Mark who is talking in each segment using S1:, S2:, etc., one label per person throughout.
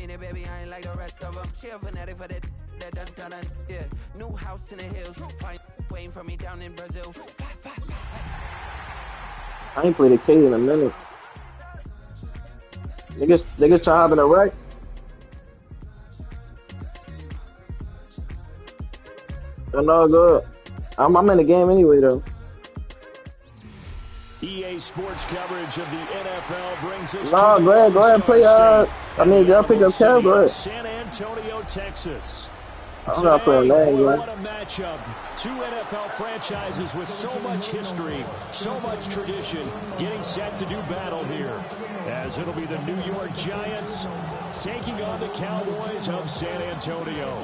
S1: mean it, baby, I ain't like the rest of them. She a fanatic for that dun. Yeah, new house in the hills. Fine, waiting for me down in Brazil.
S2: I ain't played a K in a minute. Niggas trying in a wreck. They're all good. I'm in the game anyway though.
S3: EA Sports coverage of the NFL brings us
S2: no, go ahead, play. Y'all pick up Kev, go ahead.
S3: San Antonio, Texas.
S2: I'm not playing that,
S3: what a matchup. Two NFL franchises with so much history, so much tradition, getting set to do battle here. As it'll be the New York Giants taking on the Cowboys of San Antonio.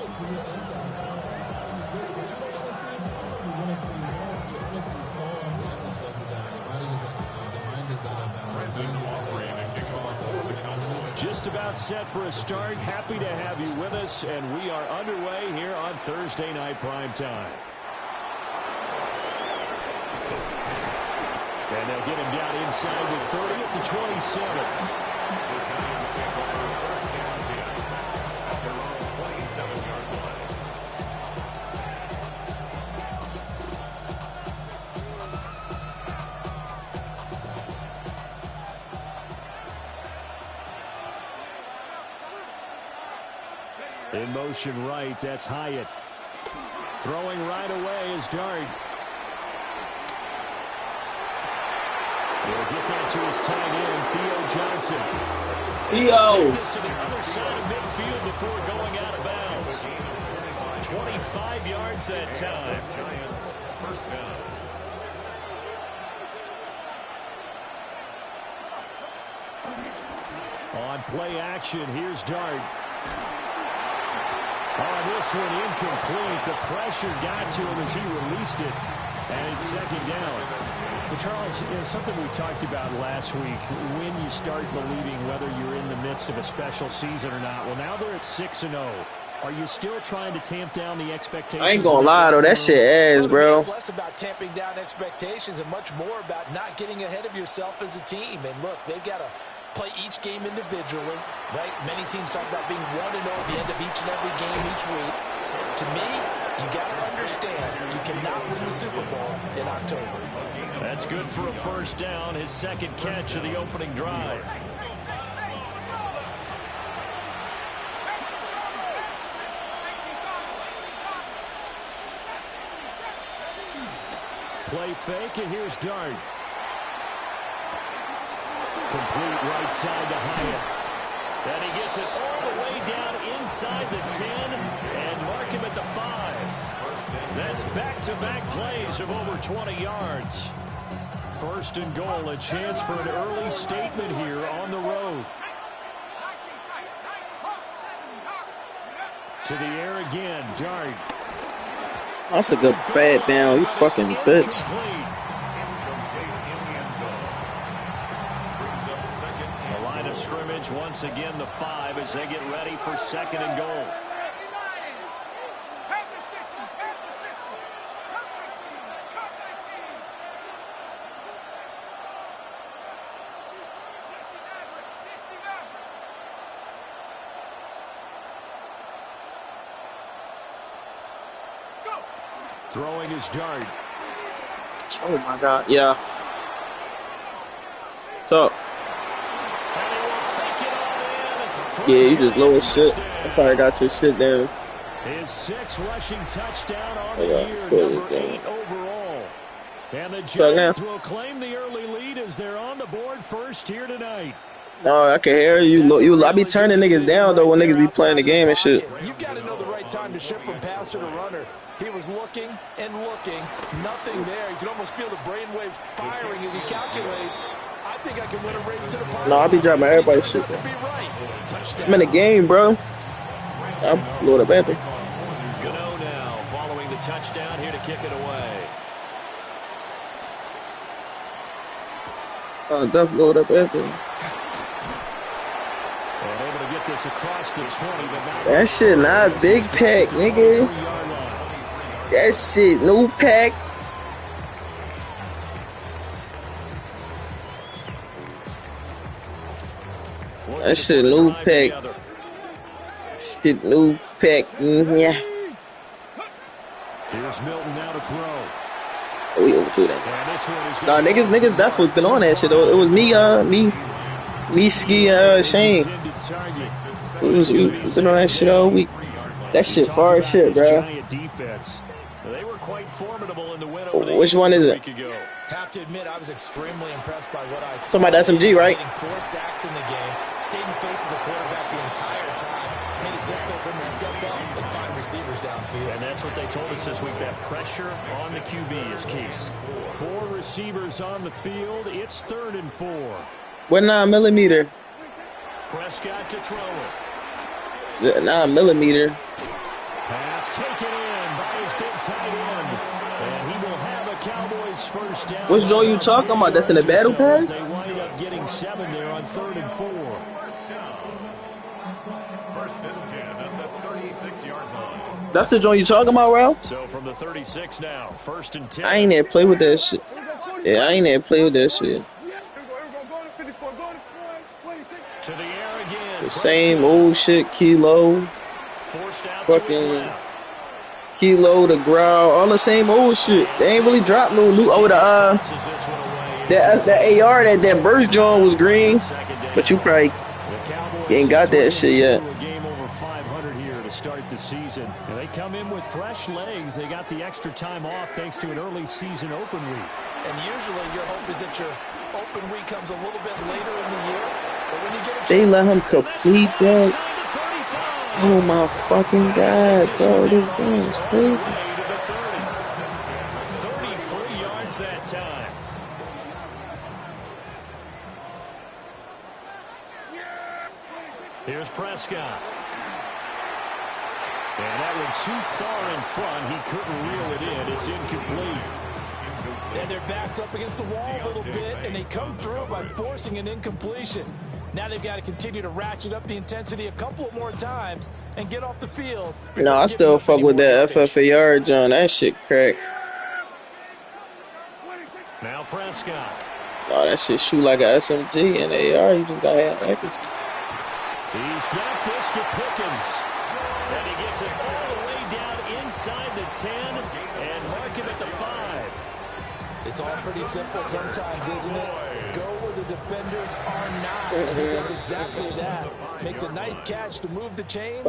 S3: Just about set for a start. Happy to have you with us, and we are underway here on Thursday Night Prime Time. And they'll get him down inside the 30 to 27. In motion right, that's Hyatt. Throwing right away is Dart. He'll get that to his tight end, Theo Johnson.
S2: Theo!
S3: Take this to the other side of midfield before going out of bounds. 25 yards that time. Giants first down. On play action, here's Dart. Oh, this one incomplete. The pressure got to him as he released it. And it's second down. Well, Charles, something we talked about last week, when you start believing whether you're in the midst of a special season or not. Well, now they're at 6-0. Are you still trying to tamp down the expectations?
S2: I ain't gonna lie, though. That shit ass, bro.
S4: It's less about tamping down expectations and much more about not getting ahead of yourself as a team. And look, they've got to play each game individually, right? Many teams talk about being 1-0 at the end of each and every game each week. To me, you got to understand you cannot win the Super Bowl in October.
S3: That's good for a first down, his second catch of the opening drive. Play fake, and here's Dart. Complete right side to Hyatt. And he gets it all the way down inside the 10 and mark him at the 5. That's back-to-back plays of over 20 yards. First and goal, a chance for an early statement here on the road. To the air again, Dart.
S2: That's a good bad down, you fucking bitch.
S3: Scrimmage once again, the 5 as they get ready for second and goal. Throwing his Dart.
S2: Oh my God, yeah. So. Yeah, you just low as shit. I probably got your shit down.
S3: His 6th rushing touchdown on the year, number 8 overall. And the Giants will claim the early lead as they're on the board first here tonight.
S2: No, I can hear you. I be turning niggas down though when niggas be playing the game and shit.
S4: You've got to know the right time to shift from passer to runner. He was looking and looking, nothing there. You can almost feel the brainwaves firing as he calculates. I think I can win a race to the pile.
S2: No, I be dropping everybody's shit. I'm in the game, bro. I'm load up Anthony.
S3: Gano now following the touchdown here to kick it away.
S2: Definitely load up Anthony.
S3: And able to get this across the 20.
S2: That shit not big pack, nigga. That shit no pack. That shit no pack. Shit, new pick. Yeah.
S3: Here's Milton now to throw.
S2: We overthrew that.
S3: And this one is
S2: Nah, niggas definitely been on that shit though. It was me, Ski, Shane. We been on that shit all week. That shit far as shit, bro.
S3: They were quite formidable in the win over the
S2: Which one is it?
S4: Have to admit, I was extremely impressed by what I saw.
S2: Somebody SMG, right?
S4: Getting 4 sacks in the game, stayed in face of the quarterback the entire time, made it difficult for him to step up and find receivers downfield.
S3: And that's what they told us this week, that pressure on the QB is key. 4 receivers on the field. It's 3rd and 4.
S2: What 9mm?
S3: Prescott to throw it.
S2: 9mm.
S3: Pass taken in by his big tight end. And he will have a Cowboys first down.
S2: Which Joe you talking about? That's in the battle pass?
S3: They wind up getting 7 there on 3rd and 4.
S5: First and 10 at the 36-yard line.
S2: That's the joint you talking about, Ralph?
S3: So from the 36 now, 1st and 10.
S2: I ain't there play with that shit. Yeah, I ain't there play with that shit.
S3: To the air again.
S2: The same old shit, Kilo. Fucking Kilo, the growl, all the same old shit. They ain't really dropped no new. Oh, that AR, that burst joint was green, but you probably ain't got that shit yet.
S3: Game over 500 here to start the season. And they come in with fresh legs. They got the extra time off thanks to an early season open week.
S4: And usually your hope is that your open week comes a little bit later in the year. But when you get
S2: they let him complete that. Oh my fucking god, bro, this game is crazy.
S3: 33 yards that time. Here's Prescott. And that one too far in front. He couldn't reel it in. It's incomplete.
S4: And their back's up against the wall a little bit, and they come through by forcing an incompletion. Now they've got to continue to ratchet up the intensity a couple more times and get off the field.
S2: No, I still fuck with that FFAR, John. That shit crack.
S3: Now Prescott.
S2: Oh, that shit shoot like a SMG and AR. You just gotta have accuracy.
S3: He's got this to Pickens. And he gets it all the way down inside the 10 and mark him at the 5.
S4: It's all pretty simple sometimes, isn't it? Go where the defenders are not. And he does exactly that. Makes a nice catch to move the chains.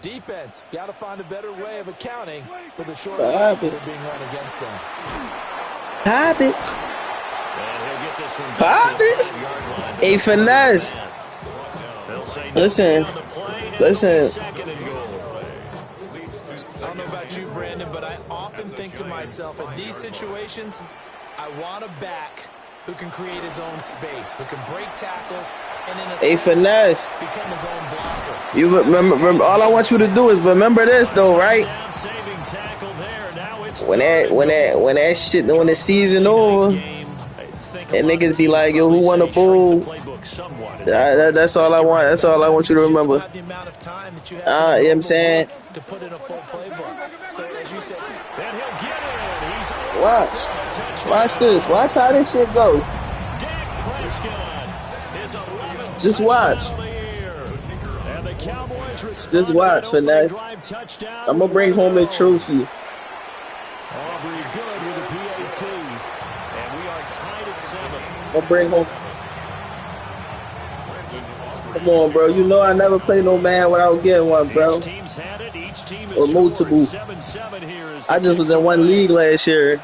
S4: Defense, got to find a better way of accounting for the short runs that are being run against them.
S2: Habit.
S3: And he'll get this one
S2: Habit. A finesse. Listen.
S4: I don't know about you, Brandon, but I often think to myself, in these situations, I want a back who can create his own space, who can break tackles, and in a
S2: finesse.
S4: Become his own blocker.
S2: You remember, all I want you to do is remember this, though, right? When that shit, when the season over, and niggas be like, yo, who won the bowl? That's all I want. That's all I want you to remember. You know what I'm saying?
S4: To put in a full playbook. So as you said,
S2: watch this. Watch how this shit go. Just watch. Just watch, finesse. I'm gonna bring home the trophy.
S3: Aubrey good with a PAT. And we are tied at 7.
S2: I'm gonna bring home. Come on, bro. You know I never play no man without getting one, bro. Or multiple. I just was in one league last year.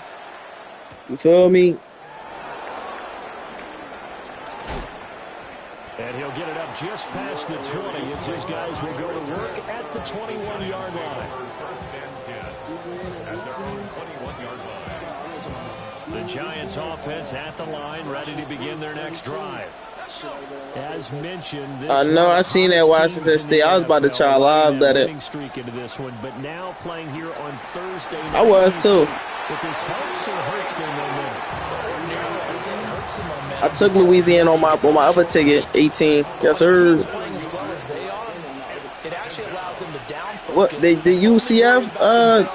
S2: You feel me?
S3: And he'll get it up just past the 20 as his guys will go to work at the 21-yard line. The Giants offense at the line, ready to begin their next drive. As mentioned,
S2: I know I seen that Washington State. I was about to try live that it.
S3: Streak into this one, but now playing here on Thursday night.
S2: I was too.
S3: But this helps or hurts their momentum?
S2: I took Louisiana on my other ticket, 18. Yes, sir.
S4: It actually allows them to downforce.
S2: What the UCF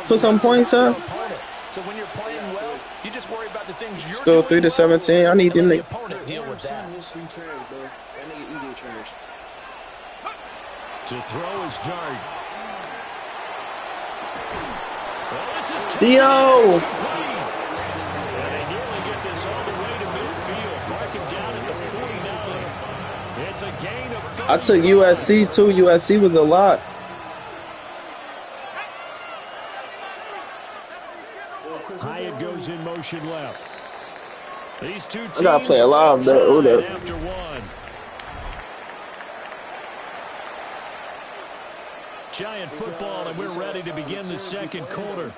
S2: put some points, huh?
S4: So when you're playing well, you just worry about the things you're
S2: Still 3-17. I need them to
S4: deal with that.
S3: To throw his dart. Well, this is
S2: Yo!
S3: and they nearly get this all the way to midfield. Marking down at the 49. It's a gain of 30.
S2: I took USC too. USC was a lot.
S3: Hyatt goes in motion left. These two teams
S2: I gotta play a lot of that.
S3: after one. Giant football, and we're ready to begin the second quarter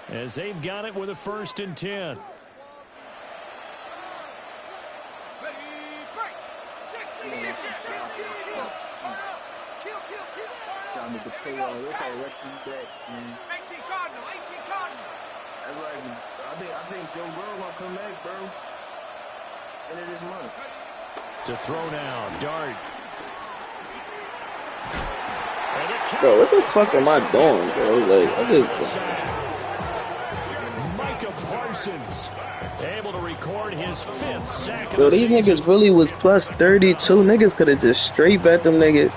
S3: as they've got it with a 1st and 10.
S6: Johnny the player, look at Russian back, man.
S7: 18 Cardinal, 18 Cardinal.
S6: That's like, I think Joe Burrow gonna come back, bro. End of this month.
S3: To throw now, dart.
S2: Bro, what the fuck am I doing, bro? Like, I just...
S3: Micah Parsons able to record his 5th sack.
S2: Bro, these niggas really was plus 32. Niggas could have just straight bet them niggas.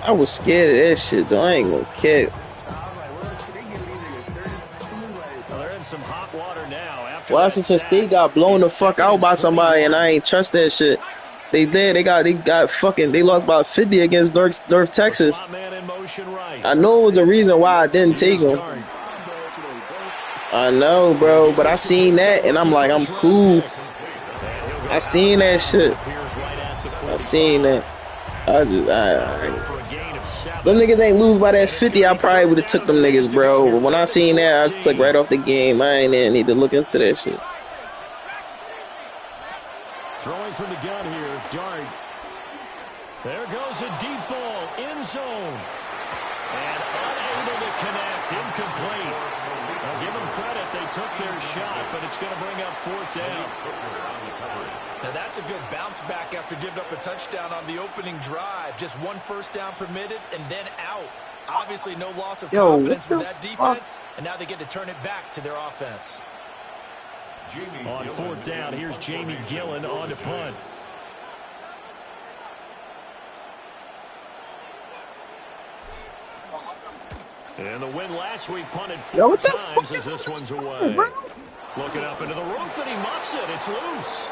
S2: I was scared of that shit, though. I ain't gonna care.
S3: Well, they're in some hot water now. After
S2: Washington State got blown the fuck out by somebody, and I ain't trust that shit. They did. They got fucking. They lost by 50 against North Texas. I know it was a reason why I didn't take them. I know, bro, but I seen that, and I'm like, I'm cool. I seen that shit. I seen that. Them niggas ain't lose by that 50. I probably would have took them niggas, bro. But when I seen that, I just clicked right off the game. I ain't even need to look into that shit.
S3: Throwing from the gun here, dart. There goes a deep ball, end zone. And unable to connect, incomplete. I'll give them credit, they took their shot, but it's going to bring up 4th down.
S4: Now that's a good bounce back after giving up a touchdown on the opening drive. Just 1 first down permitted and then out. Obviously no loss of confidence with that defense, and now they get to turn it back to their offense.
S3: On 4th down, here's Jamie Gillen on to punt. And the win last week punted 4 times as this one's away. Looking up into the roof, and he muffs it. It's loose.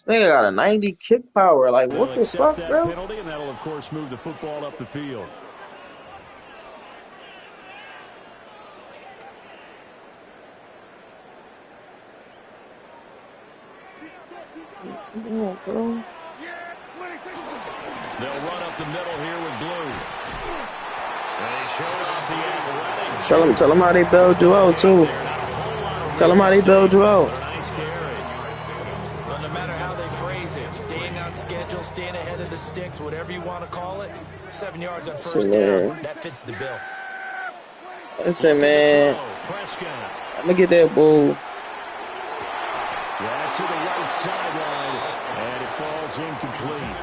S2: Nigga got a 90 kick power. Like, what the fuck, bro?
S3: Penalty, and that'll, of course, move the football up the field.
S2: Yeah, bro.
S3: They'll run up the middle here with Blue. And they showed off the athletic.
S2: Tell them how they bailed you out, too. Tell them how they bailed you out.
S4: Well, no matter how they phrase it, staying on schedule, staying ahead of the sticks, whatever you want to call it, 7 yards on first down, that fits the bill.
S2: Listen, man. I'm going to get that ball.
S3: Yeah, to the right sideline, and it falls incomplete.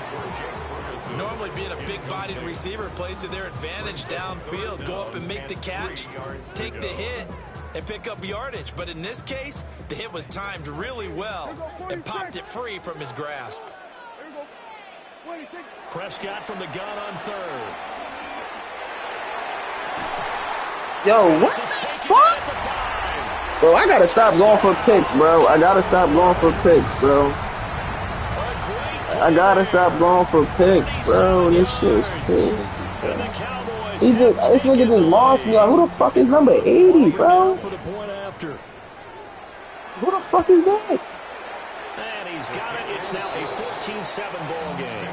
S4: Normally being a big-bodied receiver plays to their advantage downfield. Go up and make the catch, take the hit, and pick up yardage. But in this case, the hit was timed really well and popped it free from his grasp.
S3: Prescott from the gun on 3rd.
S2: Yo, what the fuck? Bro, I gotta stop going for picks, bro. I gotta stop going for picks, bro. I gotta stop going for picks, bro. This shit's cool. This nigga just lost me. Like, who the fuck is number 80, bro? Who the fuck is that?
S3: And he's got it. It's now a 14-7 ball game.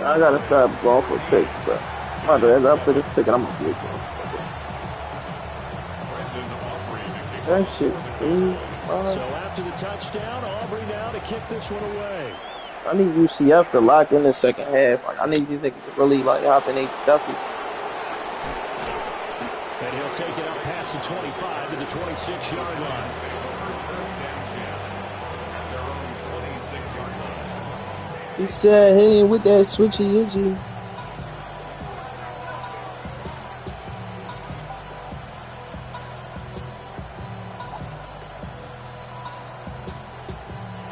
S2: I gotta stop going for picks, bro. As I put this ticket, I'm gonna flip it. That shit, dude.
S3: So after the touchdown, Aubrey now to kick this one away.
S2: I need UCF to lock in the second half. Like, I need these niggas to really like hop in Duffy.
S3: And he'll take it up past the 25 to the 26-yard line.
S2: He said hitting with that switchy itchy.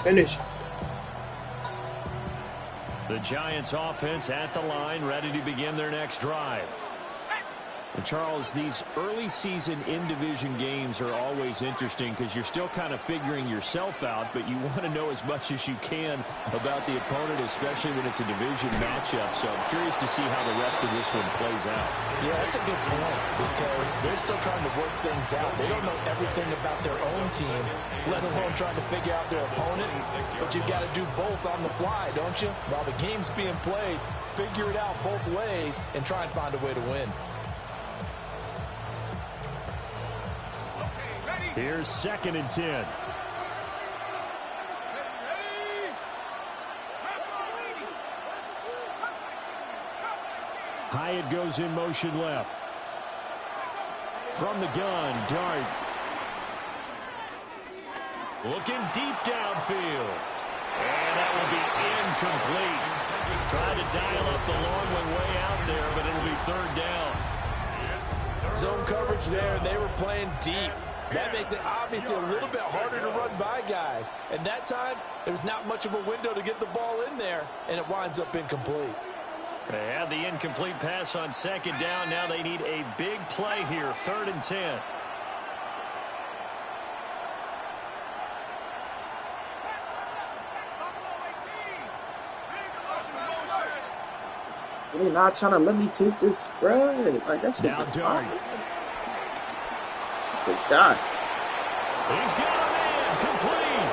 S2: Finish.
S3: The Giants offense at the line, ready to begin their next drive. And Charles, these early season in-division games are always interesting because you're still kind of figuring yourself out, but you want to know as much as you can about the opponent, especially when it's a division matchup. So I'm curious to see how the rest of this one plays out.
S4: Yeah, that's a good point because they're still trying to work things out. They don't know everything about their own team, let alone trying to figure out their opponent. But you've got to do both on the fly, don't you? While the game's being played, figure it out both ways and try and find a way to win.
S3: Here's 2nd and 10. Hyatt goes in motion left. From the gun, Dart. Looking deep downfield. And that will be incomplete. Trying to dial up the long one way out there, but it'll be 3rd down.
S4: Zone coverage there, and they were playing deep. That makes it obviously a little bit harder to run by guys. And that time, there's not much of a window to get the ball in there, and it winds up incomplete.
S3: They had the incomplete pass on 2nd down. Now they need a big play here, 3rd and 10.
S2: They're not trying to let me take this spread. Like, that's
S3: now Dart.
S2: It's a dot.
S3: He's got a man complete.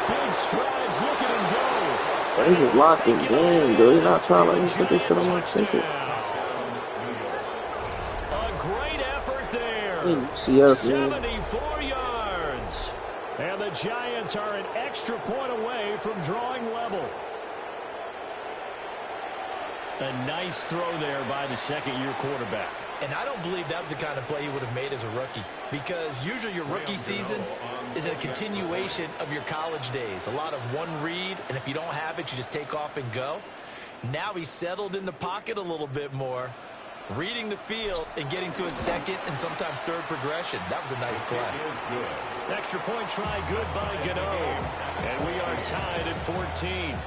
S3: Big strides, look at him go.
S2: They just locked his game, dude. He's not trying to let me take this shit on my ticket.
S3: A great effort there.
S2: CF,
S3: 74 yards. And the Giants are an extra point away from drawing level. A nice throw there by the second-year quarterback.
S4: And I don't believe that was the kind of play he would have made as a rookie, because usually your rookie season is a continuation of your college days. A lot of one read, and if you don't have it, you just take off and go. Now he's settled in the pocket a little bit more, reading the field and getting to a second and sometimes third progression. That was a nice play.
S3: Extra point try good by Gano. And we are tied at 14.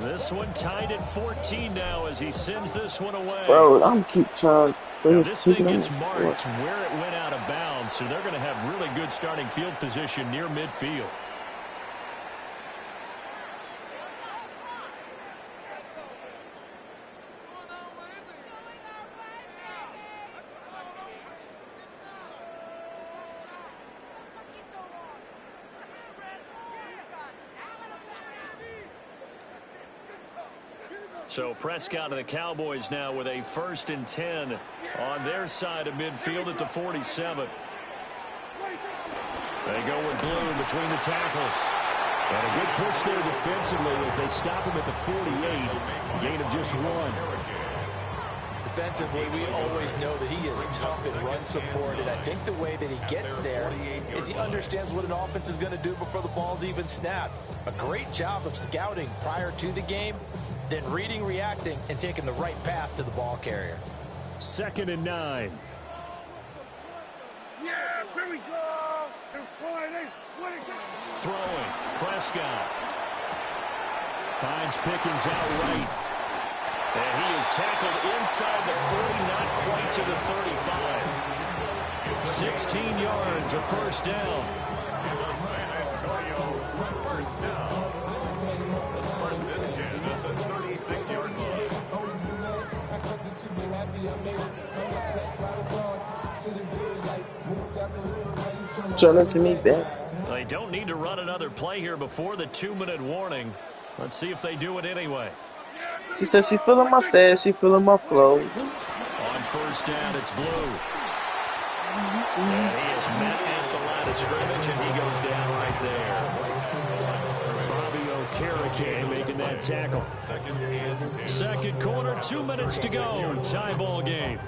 S3: This one tied at 14 now as he sends this one away.
S2: Bro, I'm keep trying.
S3: Now this thing gets marked where it went out of bounds, so they're going to have really good starting field position near midfield. So Prescott and the Cowboys now with a 1st and 10 on their side of midfield at the 47. They go with Bloom between the tackles. And a good push there defensively as they stop him at the 48. Gain of just 1.
S4: Defensively, we always know that he is tough in run support, and I think the way that he gets there is he understands what an offense is going to do before the ball's even snapped. A great job of scouting prior to the game, then reading, reacting, and taking the right path to the ball carrier.
S3: 2nd and 9.
S7: Yeah, here we go.
S3: Throwing, Prescott. Finds Pickens out right. And he is tackled inside the 40, not quite to the 35. 16 yards, a first down.
S5: San Antonio first down. First and 10 at the 36-yard line.
S2: Trying to see me back.
S3: They don't need to run another play here before the 2-minute warning. Let's see if they do it anyway.
S2: She said she feeling my stance, she feeling my flow.
S3: On first down, it's Blue. And he is met at the line of scrimmage, and he goes down right there. Bobby Okereke making that tackle. Second quarter, 2 minutes to go. Tie ball game.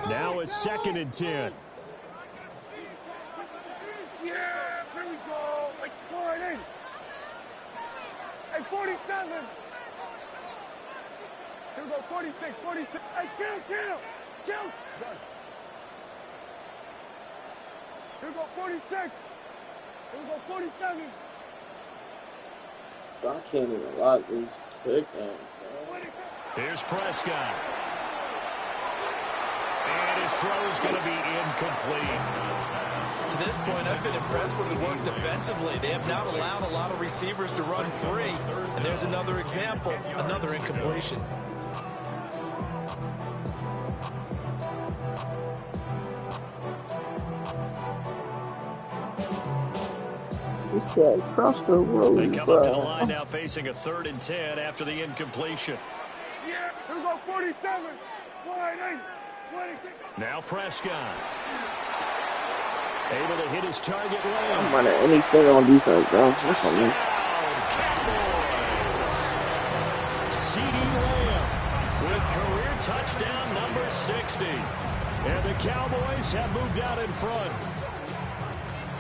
S3: Now it's 2nd and 10.
S7: Yeah, here we go. Like 40. Hey, 47. Here we go, 46, 46. Hey, kill. Here we go, 46. Here we go, 47.
S2: I can't even lock these chickens.
S3: Here's Prescott. And his throw is going to be incomplete.
S4: To this point, I've been impressed with the work defensively. They have not allowed a lot of receivers to run free. And there's another example, another incompletion.
S2: He said, cross the road.
S3: They come up to the line now facing a 3rd and 10 after the incompletion.
S7: Yeah, here we go, 47. 48. 26.
S3: Now Prescott. Able to hit his target lane.
S2: I'm running anything on defense, bro. That's on me.
S3: Cowboys. CeeDee Lamb with career touchdown number 60. And the Cowboys have moved out in front.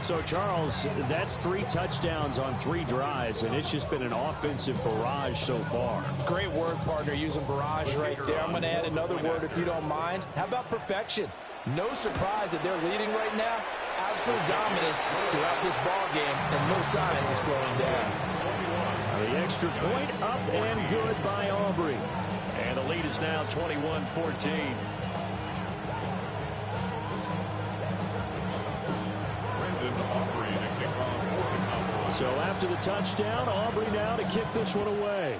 S3: So, Charles, that's 3 touchdowns on 3 drives, and it's just been an offensive barrage so far.
S4: Great work, partner, using barrage right there. I'm going to add another word if you don't mind. How about perfection? No surprise that they're leading right now. Absolute dominance throughout this ball game, and no signs of slowing down.
S3: The extra point up and good by Aubrey. And the lead is now 21-14. So after the touchdown, Aubrey now to kick this one away.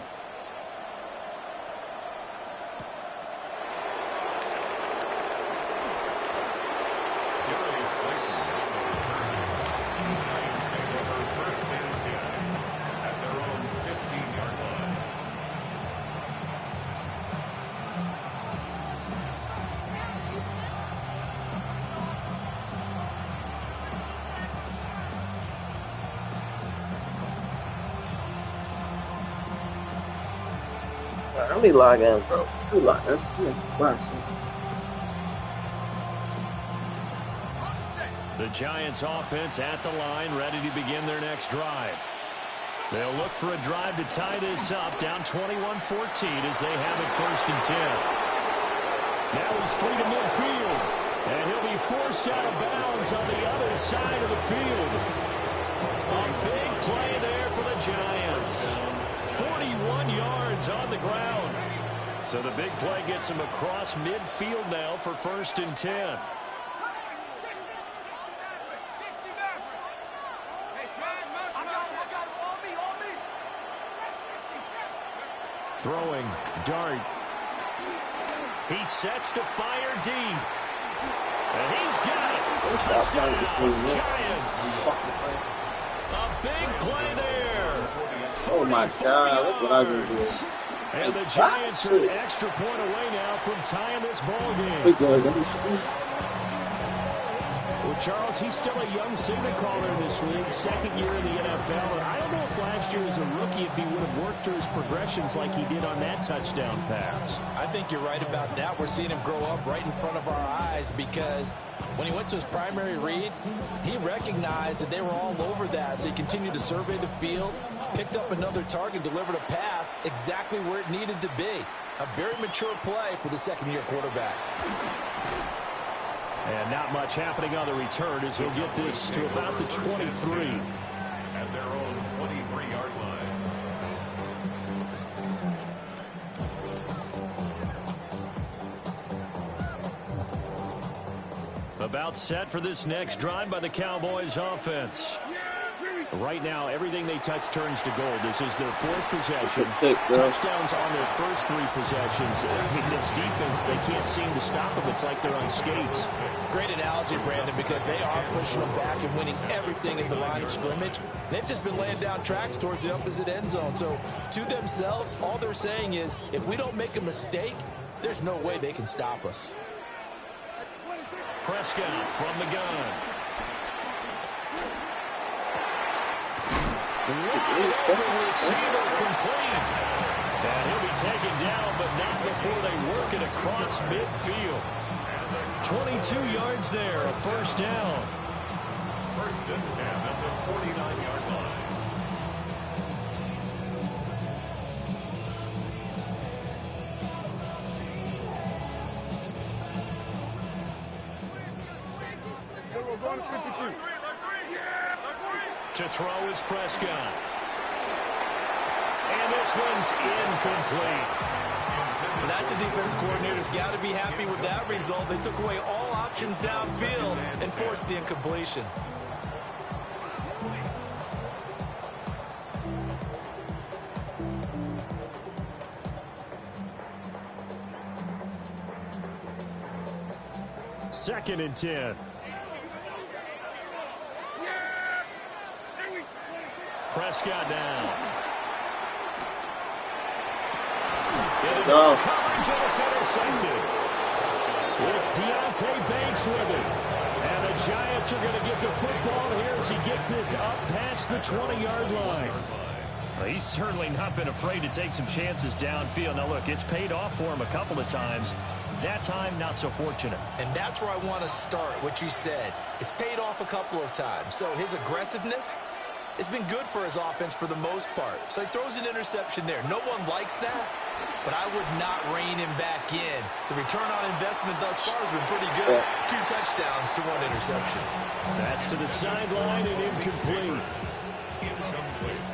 S2: Let me log in, bro. Let me log in.
S3: The Giants offense at the line, ready to begin their next drive. They'll look for a drive to tie this up, down 21-14 as they have it 1st and 10. Now he's free to midfield, and he'll be forced out of bounds on the other side of the field. A big play there for the Giants. 41 yards on the ground. So the big play gets him across midfield now for 1st and 10. Throwing, dart. He sets to fire deep. And he's got it. Touchdown, Giants. A big play there.
S2: Oh my God, look what I just did.
S3: And the Giants are an extra point away now from tying this ball game. Well, Charles, he's still a young signal caller in this league, 2nd year in the NFL, and I don't know if last year as a rookie if he would have worked through his progressions like he did on that touchdown pass.
S4: I think you're right about that. We're seeing him grow up right in front of our eyes because when he went to his primary read, he recognized that they were all over that. So he continued to survey the field, picked up another target, delivered a pass exactly where it needed to be. A very mature play for the second-year quarterback.
S3: And not much happening on the return as he'll get this to about the 23.
S5: At their own 23-yard line.
S3: About set for this next drive by the Cowboys offense. Right now, everything they touch turns to gold. This is their fourth possession. Touchdowns on their first three possessions. I mean, this defense, they can't seem to stop them. It's like they're on skates.
S4: Great analogy, Brandon, because they are pushing them back and winning everything at the line of scrimmage. They've just been laying down tracks towards the opposite end zone. So, to themselves, all they're saying is, if we don't make a mistake, there's no way they can stop us.
S3: Prescott from the gun. Receiver complete. And he'll be taken down, but not before they work it across midfield. 22 yards there, a first down.
S5: First and 10 at the 49-yard line.
S3: To throw is Prescott. And this one's incomplete.
S4: Well, that's a defense coordinator's got to be happy with that result. They took away all options downfield and forced the incompletion.
S3: Second and 10. Prescott down.
S2: No.
S3: Coverage, and it's intercepted. It's Deontay Banks with it. And the Giants are going to get the football here as he gets this up past the 20-yard line. Well, he's certainly not been afraid to take some chances downfield. Now, look, it's paid off for him a couple of times. That time, not so fortunate.
S4: And that's where I want to start, what you said. It's paid off a couple of times. So his aggressiveness has been good for his offense for the most part. So he throws an interception there. No one likes that, but I would not rein him back in. The return on investment thus far has been pretty good. 2 touchdowns to 1 interception.
S3: That's to the sideline and incomplete.
S5: Incomplete.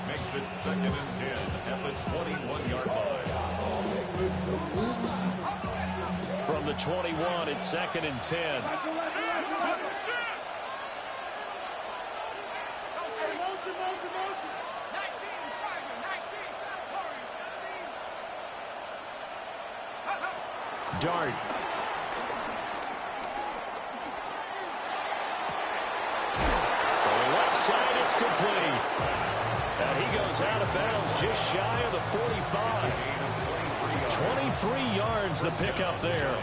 S5: Makes it second and 10 at the 21-yard line.
S3: From the 21, it's second and 10. Dart. So left side, it's complete. And he goes out of bounds just shy of the 45. 23 yards the pickup there.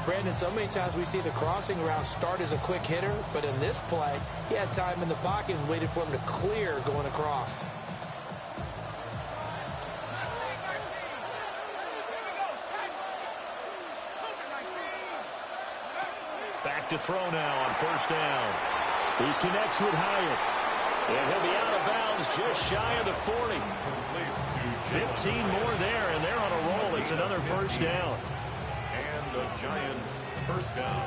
S4: Brandon, so many times we see the crossing route start as a quick hitter, but in this play, he had time in the pocket and waited for him to clear going across.
S3: Back to throw now on first down. He connects with Hyatt. And he'll be out of bounds just shy of the 40. 15 more there, and they're on a roll. It's another first down.
S5: And the Giants first down.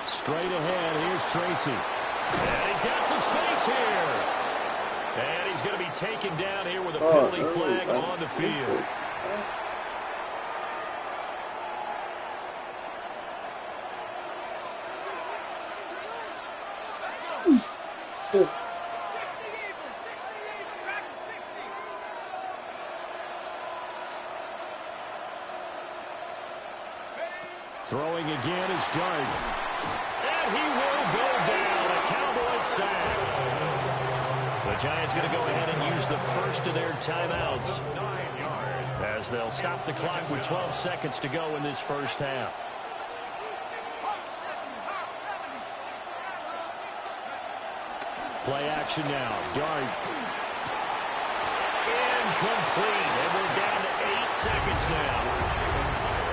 S3: Straight ahead, here's Tracy. And he's got some space here. And he's going to be taken down here with a penalty flag on the field. Throwing again is Dart. And he will go down. A Cowboys sack. The Giants going to go ahead and use the first of their timeouts.
S5: 9 yards.
S3: as they'll stop the clock with 12 seconds to go in this first half. Play action now. Dart. Incomplete. And we're down to 8 seconds now.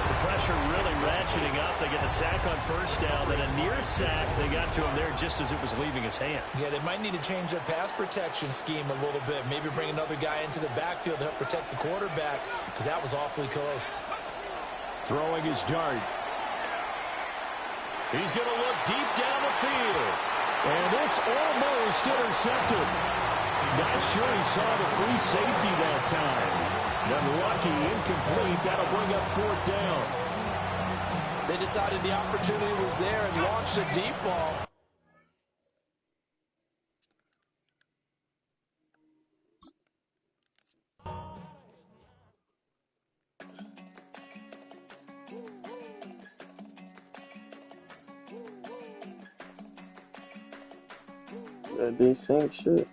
S3: The pressure really ratcheting up. They get the sack on first down. Then a near sack. They got to him there just as it was leaving his hand.
S4: Yeah, they might need to change their pass protection scheme a little bit. Maybe bring another guy into the backfield to help protect the quarterback, because that was awfully close.
S3: Throwing his Dart. He's going to look deep down the field. And this almost intercepted. Not sure he saw the free safety that time. But lucky, incomplete. That'll bring up 4th down.
S4: They decided the opportunity was there and launched a deep ball.
S2: That be same shit.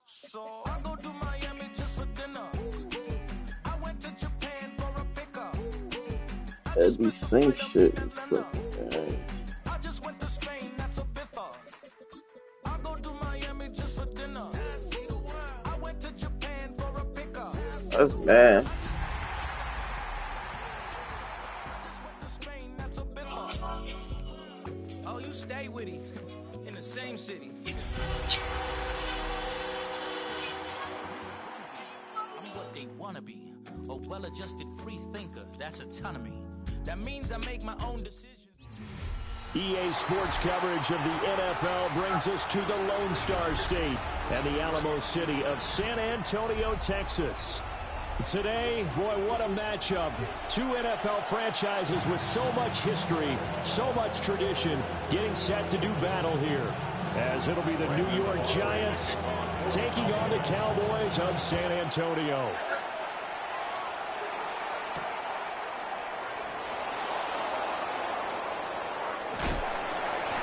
S1: So I go to Miami just for dinner. I went to Japan for a pickup.
S2: That be same shit.
S1: I just went to Spain, that's a biffa. I go to Miami just for dinner. I went to Japan for a pickup.
S2: That's bad.
S1: Oh, you stay with him in the same city. I'm what they wanna be, a well-adjusted free thinker. That's autonomy. That means I make my own decisions.
S3: EA Sports coverage of the NFL brings us to the Lone Star State and the Alamo City of San Antonio, Texas. Today, boy, what a matchup. Two NFL franchises with so much history, so much tradition, getting set to do battle here. As it'll be the New York Giants taking on the Cowboys of San Antonio.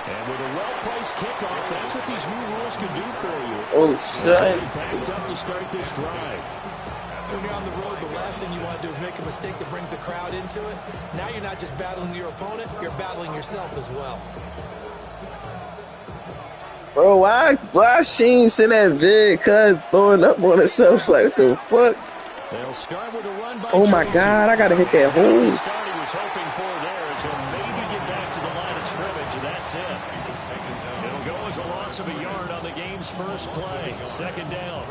S3: And with a well-placed kickoff, that's what these new rules can do for you.
S2: Oh, shit.
S3: Backed up to start this drive.
S4: When you're on the road, the last thing you want to do is make a mistake that brings the crowd into it. Now you're not just battling your opponent, you're battling yourself as well.
S2: Bro, why Sheen send that vid, cuz throwing up on himself like the fuck?
S3: They'll start with a run by
S2: Oh my god, I gotta hit that hole.
S3: The start he was hoping for there is he'll maybe get back to the line of scrimmage, and that's it. It'll go as a loss of a yard on the game's first play. Second down.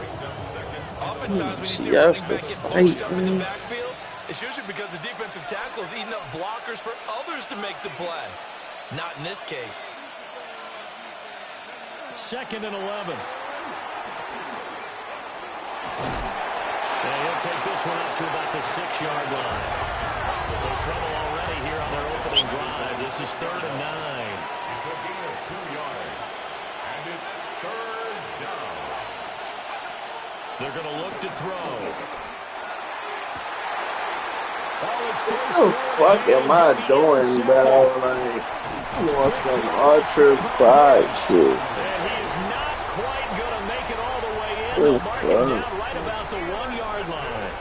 S4: Oftentimes when you see a running back get bunched up in the backfield, It's usually because the defensive tackle is eating up blockers for others to make the play. Not in this case.
S3: 2nd and 11. And he'll take this one up to about the 6-yard line. So trouble already here on their opening drive. This is 3rd and 9.
S5: It's a gain of 2 yards. And it's 3rd down.
S3: They're going to look to throw.
S2: What the fuck am I doing, bro? Like, I want some Archer Pride shit.
S3: And he is not quite going to make it all the way in. They'll mark him down right about the 1-yard line.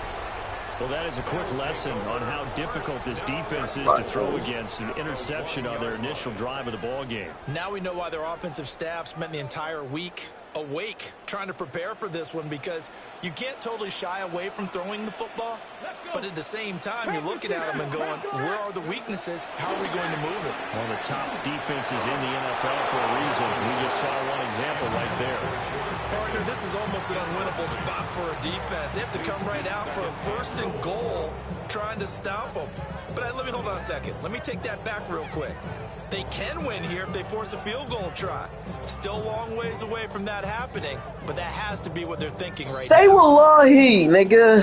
S3: Well, that is a quick lesson on how difficult this defense is to throw against. An interception on their initial drive of the ball game.
S4: Now we know why their offensive staff spent the entire week awake trying to prepare for this one, because you can't totally shy away from throwing the football, but at the same time you're looking at them and going, where are the weaknesses? How are we going to move it?
S3: One of the top defenses in the NFL for a reason. We just saw one example right there.
S4: Partner, this is almost an unwinnable spot for a defense. They have to come right out for a 1st and goal trying to stop them. But let me hold on a second. Let me take that back real quick. They can win here if they force a field goal try. Still a long ways away from that happening, but that has to be what they're thinking right now.
S2: Say wallahi, nigga.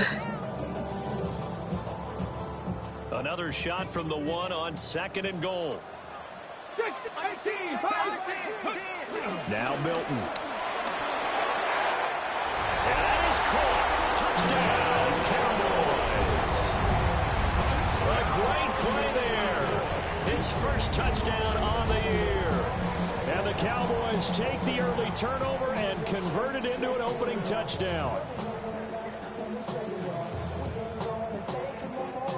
S3: Another shot from the 1 on 2nd and goal. Now Milton. And that is caught. Touchdown, Cowboys. A great play there. His first touchdown on the year. And the Cowboys take the early turnover and convert it into an opening touchdown.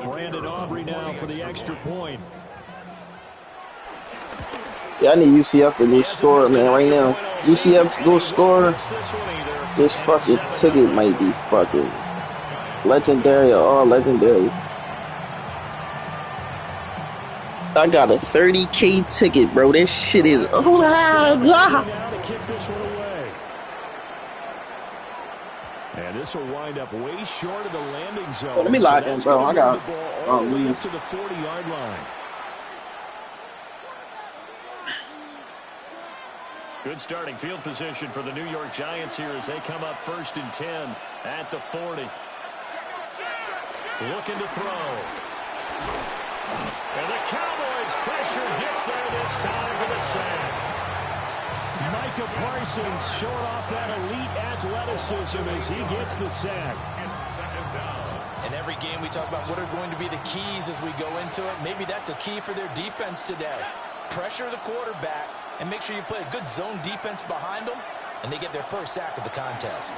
S3: Brandon Aubrey now for the extra point.
S2: Yeah, I need UCF to go score, man, right now. UCF go score. This fucking ticket might be fucking legendary or all legendary. I got a 30K ticket, bro. This shit is
S3: And this will wind up way short of the landing zone.
S2: Let me lock in, bro. I got
S3: lead to the 40-yard line. Good starting field position for the New York Giants here as they come up 1st and 10 at the 40. Looking to throw. And the Cowboys pressure gets there this time for the sack. Micah Parsons showing off that elite athleticism as he gets the sack.
S4: In every game we talk about what are going to be the keys as we go into it. Maybe that's a key for their defense today. Pressure the quarterback and make sure you play a good zone defense behind them, and they get their first sack of the contest.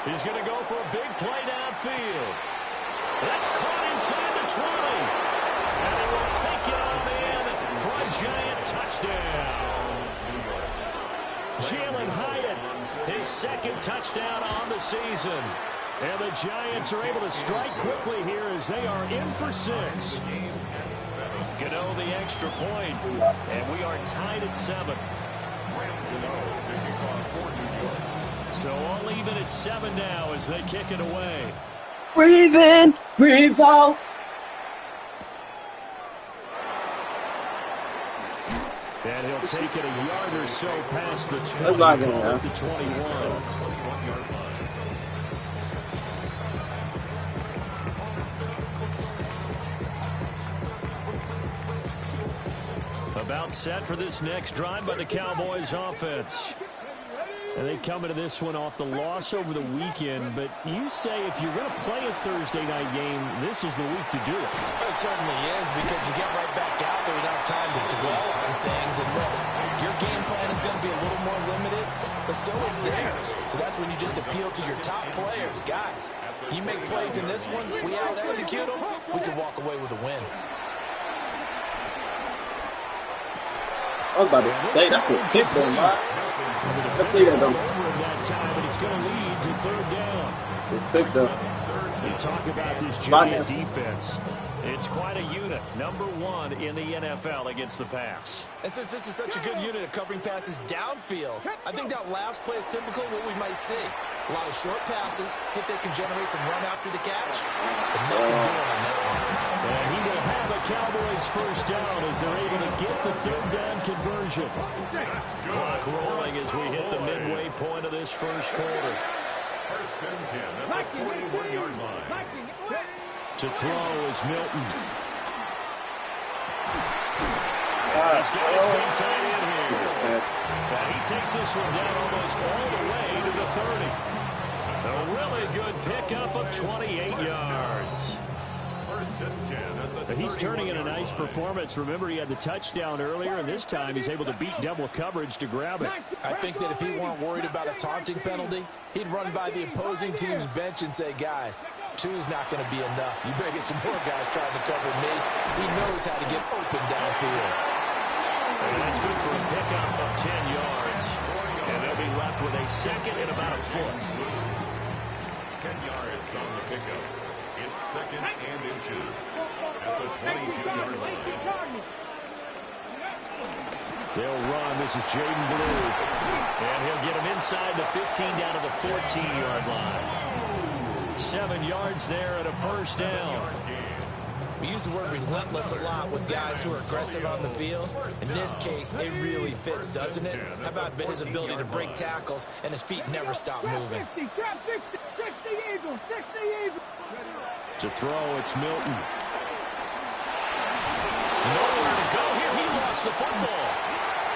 S3: He's going to go for a big play downfield. That's caught inside the 20. And they will take it on in for a Giant touchdown. Jalen Hyatt, his 2nd touchdown on the season. And the Giants are able to strike quickly here as they are in for 6. Gano the extra point, and we are tied at 7. So all even at 7 now as they kick it away.
S2: breathe in, breathe out.
S3: And he'll take it a yard or so past the 20.
S2: That's not gonna
S3: At the 21. About set for this next drive by the Cowboys offense. And they come into this one off the loss over the weekend, but you say if you're going to play a Thursday night game, this is the week to do it.
S4: It certainly is, because you get right back out there without time to dwell on things. And look, your game plan is going to be a little more limited, but so is theirs. So that's when you just appeal to your top players. Guys, you make plays in this one, we out-execute them, we can walk away with a win.
S2: I was about to say, that's a kick though, man. Let's see that though.
S3: That time, but it's going to lead to 3rd down.
S2: It's a kick though.
S3: You talk about this Giant defense. It's quite a unit. #1 in the NFL against the pass.
S4: And since this is such a good unit of covering passes downfield, I think that last play is typical of what we might see. A lot of short passes, see if they can generate some run after the catch. But nothing doing on that one.
S3: And he will have a Cowboys first down as they're able to get the third down conversion. Clock rolling as we hit the midway point of this first quarter.
S5: First and 10 at the 41-yard line.
S3: To throw is Milton. He's got his big tight end here. And he takes this one down almost all the way to the 30. A really good pickup of 28 yards.
S5: First and 10 at the
S3: He's turning in a nice performance. Remember, he had the touchdown earlier, and this time he's able to beat double coverage to grab it.
S4: I think that if he weren't worried about a taunting penalty, he'd run by the opposing team's bench and say, guys, 2's not going to be enough. You better get some more guys trying to cover me. He knows how to get open downfield.
S3: And that's good for a pickup of 10 yards. And they'll be left with a second and about a foot.
S5: 10 yards on the pickup. It's second and inches at the 22-yard line.
S3: They'll run. This is Jaden Blue. And he'll get him inside the 15 down to the 14-yard line. 7 yards there and a first down.
S4: We use the word relentless a lot with guys who are aggressive on the field. In this case, it really fits, doesn't it? How about his ability to break tackles and his feet never stop moving?
S7: 60 Eagles, 60 Eagles.
S3: To throw, it's Milton. Nowhere to go here. He lost the football.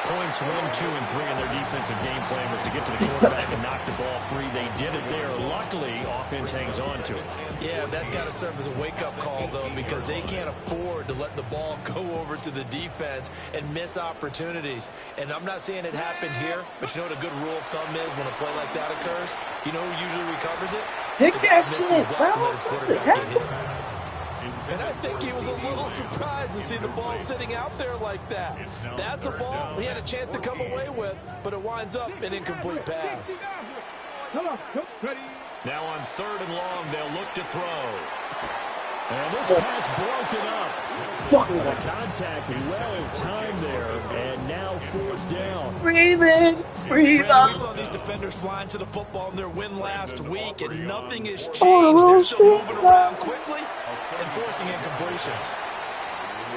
S3: Points 1, 2, and 3 in their defensive game plan was to get to the quarterback and knock the ball free. They did it there. Luckily, offense hangs on to it.
S4: Yeah, that's got to serve as a wake-up call, though, because they can't afford to let the ball go over to the defense and miss opportunities. And I'm not saying it happened here, but you know what a good rule of thumb is when a play like that occurs? You know who usually recovers it?
S2: Pick that shit, bro.
S4: And I think he was a little surprised to see the ball sitting out there like that. That's a ball he had a chance to come away with, but it winds up an incomplete pass.
S3: Now on 3rd and long, they'll look to throw. And this pass broken up. The contact well timed there, and now 4th down.
S2: Breathe in, breathe out.
S4: We saw these defenders flying to the football in their win last week, and nothing has changed. They're still moving around quickly and forcing incompletions.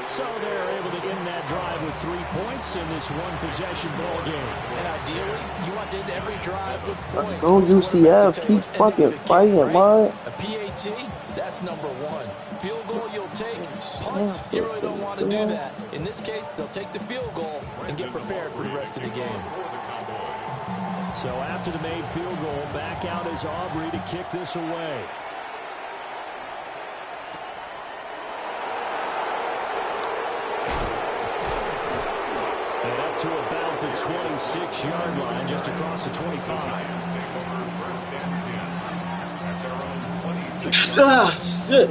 S3: So they're able to end that drive with 3 points in this one-possession ball game.
S4: And ideally, you want to end every drive with points.
S2: Let's go UCF. Keep fucking fighting, man.
S4: A PAT, that's #1. Field goal you'll take. Punts, you really don't want to do that. In this case, they'll take the field goal and get prepared for the rest of the game.
S3: So after the made field goal, back out is Aubrey to kick this away. And up to about the 26-yard line, just across the 25.
S2: Shit.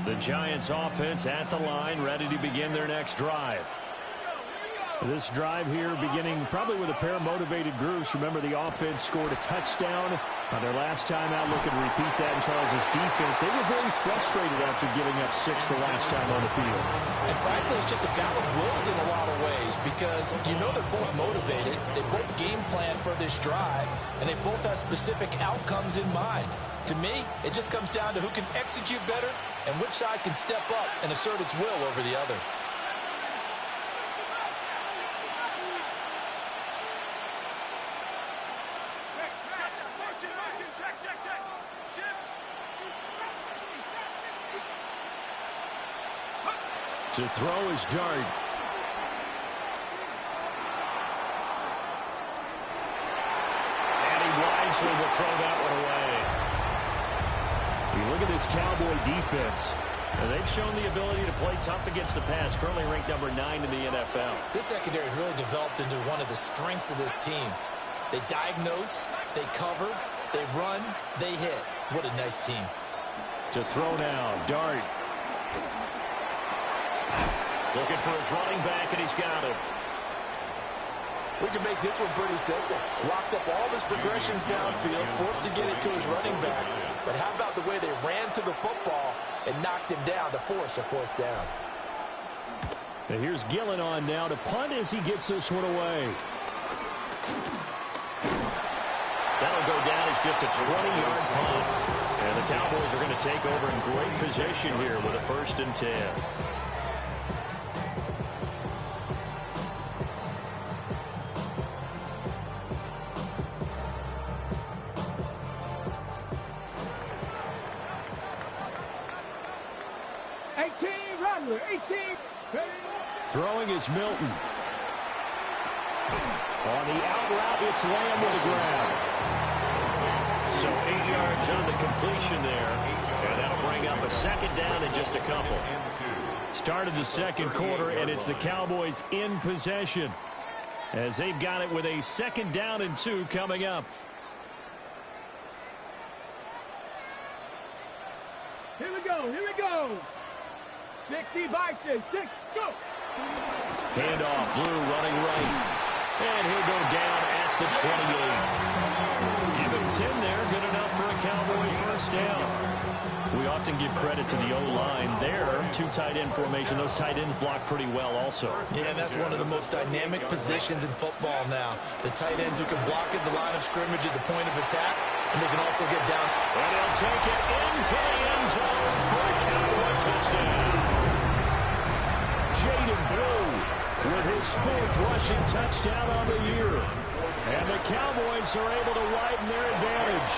S3: The Giants offense at the line, ready to begin their next drive. This drive here beginning probably with a pair of motivated groups. Remember, the offense scored a touchdown on their last time out. Looking to repeat that in Charles's defense. They were very frustrated after giving up 6 the last time on the field.
S4: And frankly, it's just a battle of wills in a lot of ways because you know they're both motivated. They both game plan for this drive, and they both have specific outcomes in mind. To me, it just comes down to who can execute better and which side can step up and assert its will over the other.
S3: To throw is Dart. And he wisely will throw that one away. You look at this Cowboy defense. And they've shown the ability to play tough against the pass. Currently ranked #9 in the NFL.
S4: This secondary has really developed into one of the strengths of this team. They diagnose, they cover, they run, they hit. What a nice team.
S3: To throw now, Dart. Looking for his running back, and he's got it.
S4: We can make this one pretty simple. Locked up all of his progressions downfield, forced to get it to his running back. But how about the way they ran to the football and knocked him down to force a 4th down?
S3: And here's Gillen on now to punt as he gets this one away. That'll go down as just a 20-yard punt. And the Cowboys are going to take over in great position here with a 1st and 10. Throwing is Milton. On the out route, it's Lamb with a grab. So 8 yards on the completion there. And that'll bring up a 2nd down in just a couple. Started the 2nd quarter, and it's the Cowboys in possession, as they've got it with a 2nd down and 2 coming up.
S7: Here we go. 60 by 6, go!
S3: Handoff, Blue running right. And he'll go down at the 28. Give him 10 there, good enough for a Cowboy 1st down. We often give credit to the O-line there. 2 tight end formation. Those tight ends block pretty well also.
S4: Yeah, and that's one of the most dynamic positions in football now. The tight ends who can block at the line of scrimmage at the point of attack, and they can also get down.
S3: And he'll take it into the end zone for a Cowboy touchdown. Jaden Blue with his 4th rushing touchdown on the year. And the Cowboys are able to widen their advantage.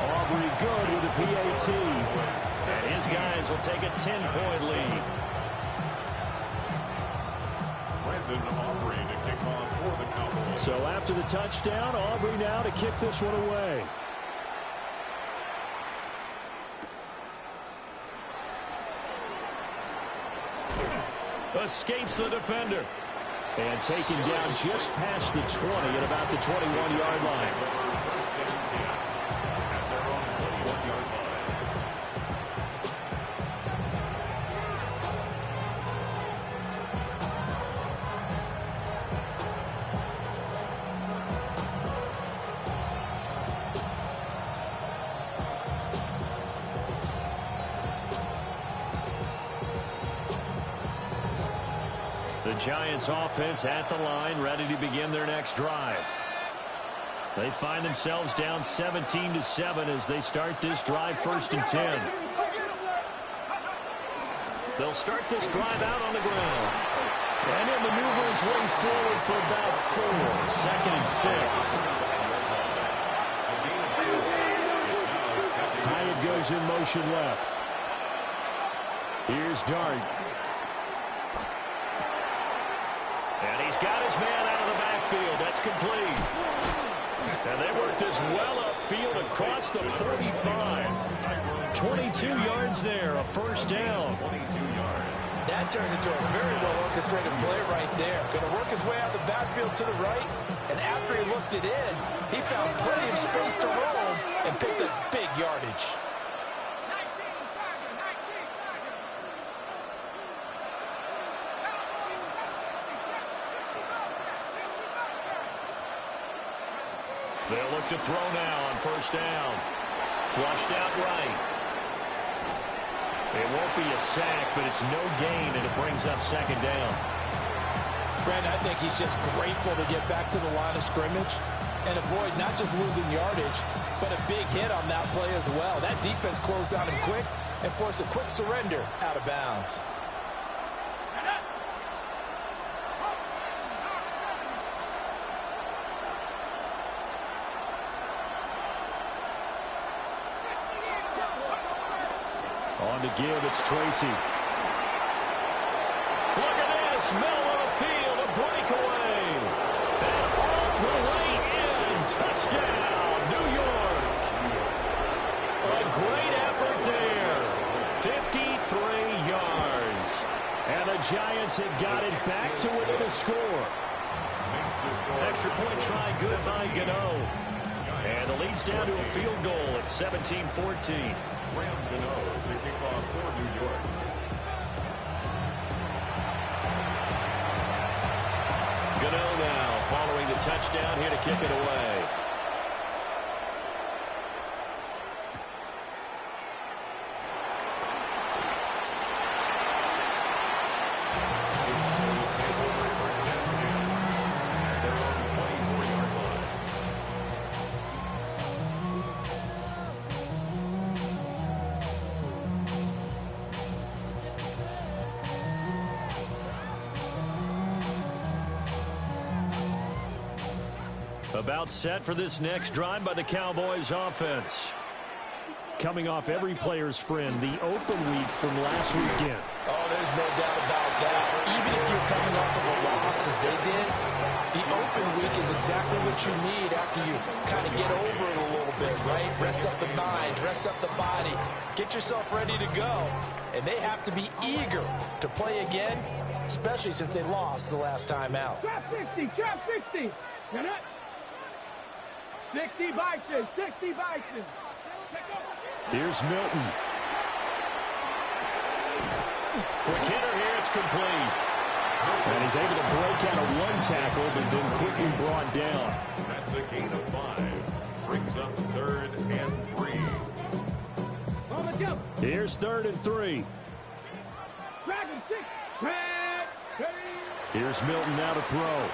S3: Aubrey good with the PAT. And his guys will take a 10-point lead.
S5: Brandon Aubrey to kick off for the Cowboys.
S3: So after the touchdown, Aubrey now to kick this one away. Escapes the defender. And taken down just past the 20 at about the 21-yard line.
S5: First and 10 at their own 21-yard line.
S3: The Giants offense at the line, ready to begin their next drive. They find themselves down 17-7 as they start this drive 1st and 10. They'll start this drive out on the ground. And he'll maneuver his way forward for about 4. 2nd and 6. Hyatt goes in motion left. Here's Dart. And he's got his man out of the backfield. That's complete. And they work this well upfield across the 45. 22 yards there, a 1st down.
S5: 22 yards.
S4: That turned into a very well-orchestrated play right there. Going to work his way out of the backfield to the right, and after he looked it in, he found plenty of space to roam and picked up big yardage.
S3: They'll look to throw now on 1st down. Flushed out right. It won't be a sack, but it's no gain, and it brings up 2nd down.
S4: Brandon, I think he's just grateful to get back to the line of scrimmage and avoid not just losing yardage, but a big hit on that play as well. That defense closed on him quick and forced a quick surrender out of bounds.
S3: On the give, it's Tracy. Look at this, middle of the field, a breakaway. And all the way in, touchdown, New York. A great effort there, 53 yards. And the Giants have got it back to within a score. Extra point try, good by Gano. And the lead's down to a field goal at 17-14.
S5: Graham Gano to kick off for New York.
S3: now following the touchdown here to kick it away. About set for this next drive by the Cowboys offense. Coming off every player's friend, the open week from last weekend.
S4: Oh, there's no doubt about that. Even if you're coming off of a loss as they did, the open week is exactly what you need after you kind of get over it a little bit, right? Rest up the mind, rest up the body, get yourself ready to go. And they have to be eager to play again, especially since they lost the last time out.
S7: Trap 60, trap 60. Get it? 60 Bison, 60 Bison.
S3: Here's Milton. Quick hitter here, it's complete. And he's able to break out of one tackle, but then quickly brought down.
S5: That's a gain of 5. Brings up 3rd and 3.
S7: On the jump.
S3: Here's 3rd and 3.
S7: Dragon 6. Trap 30.
S3: Here's Milton now to throw.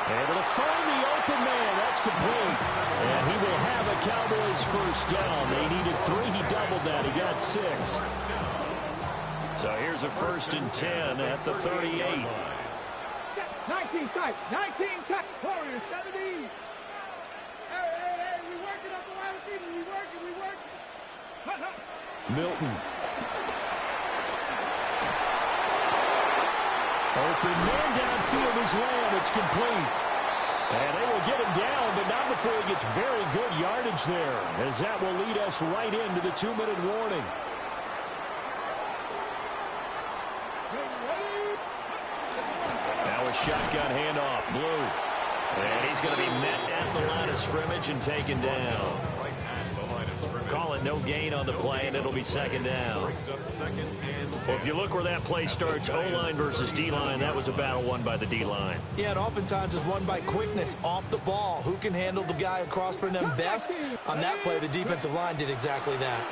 S3: Able to find the open man. That's complete. And he will have a Cowboys first down. They needed 3. He doubled that. He got 6. So here's a 1st and 10 at the 38.
S7: 19 tight. 19 tight. Warriors 70. Hey, we working up the wide receiver. We working.
S3: Milton. Open man downfield is Lamb. It's complete. And they will get him down, but not before he gets very good yardage there, as that will lead us right into the 2-minute warning. Now a shotgun handoff, Blue. And he's going to be met at the line of scrimmage and taken down. Call it no gain on the play, and it'll be 2nd down. Well, if you look where that play starts, O-line versus D-line, that was a battle won by the D-line.
S4: Yeah, and oftentimes it's won by quickness off the ball. Who can handle the guy across from them best? On that play, the defensive line did exactly that.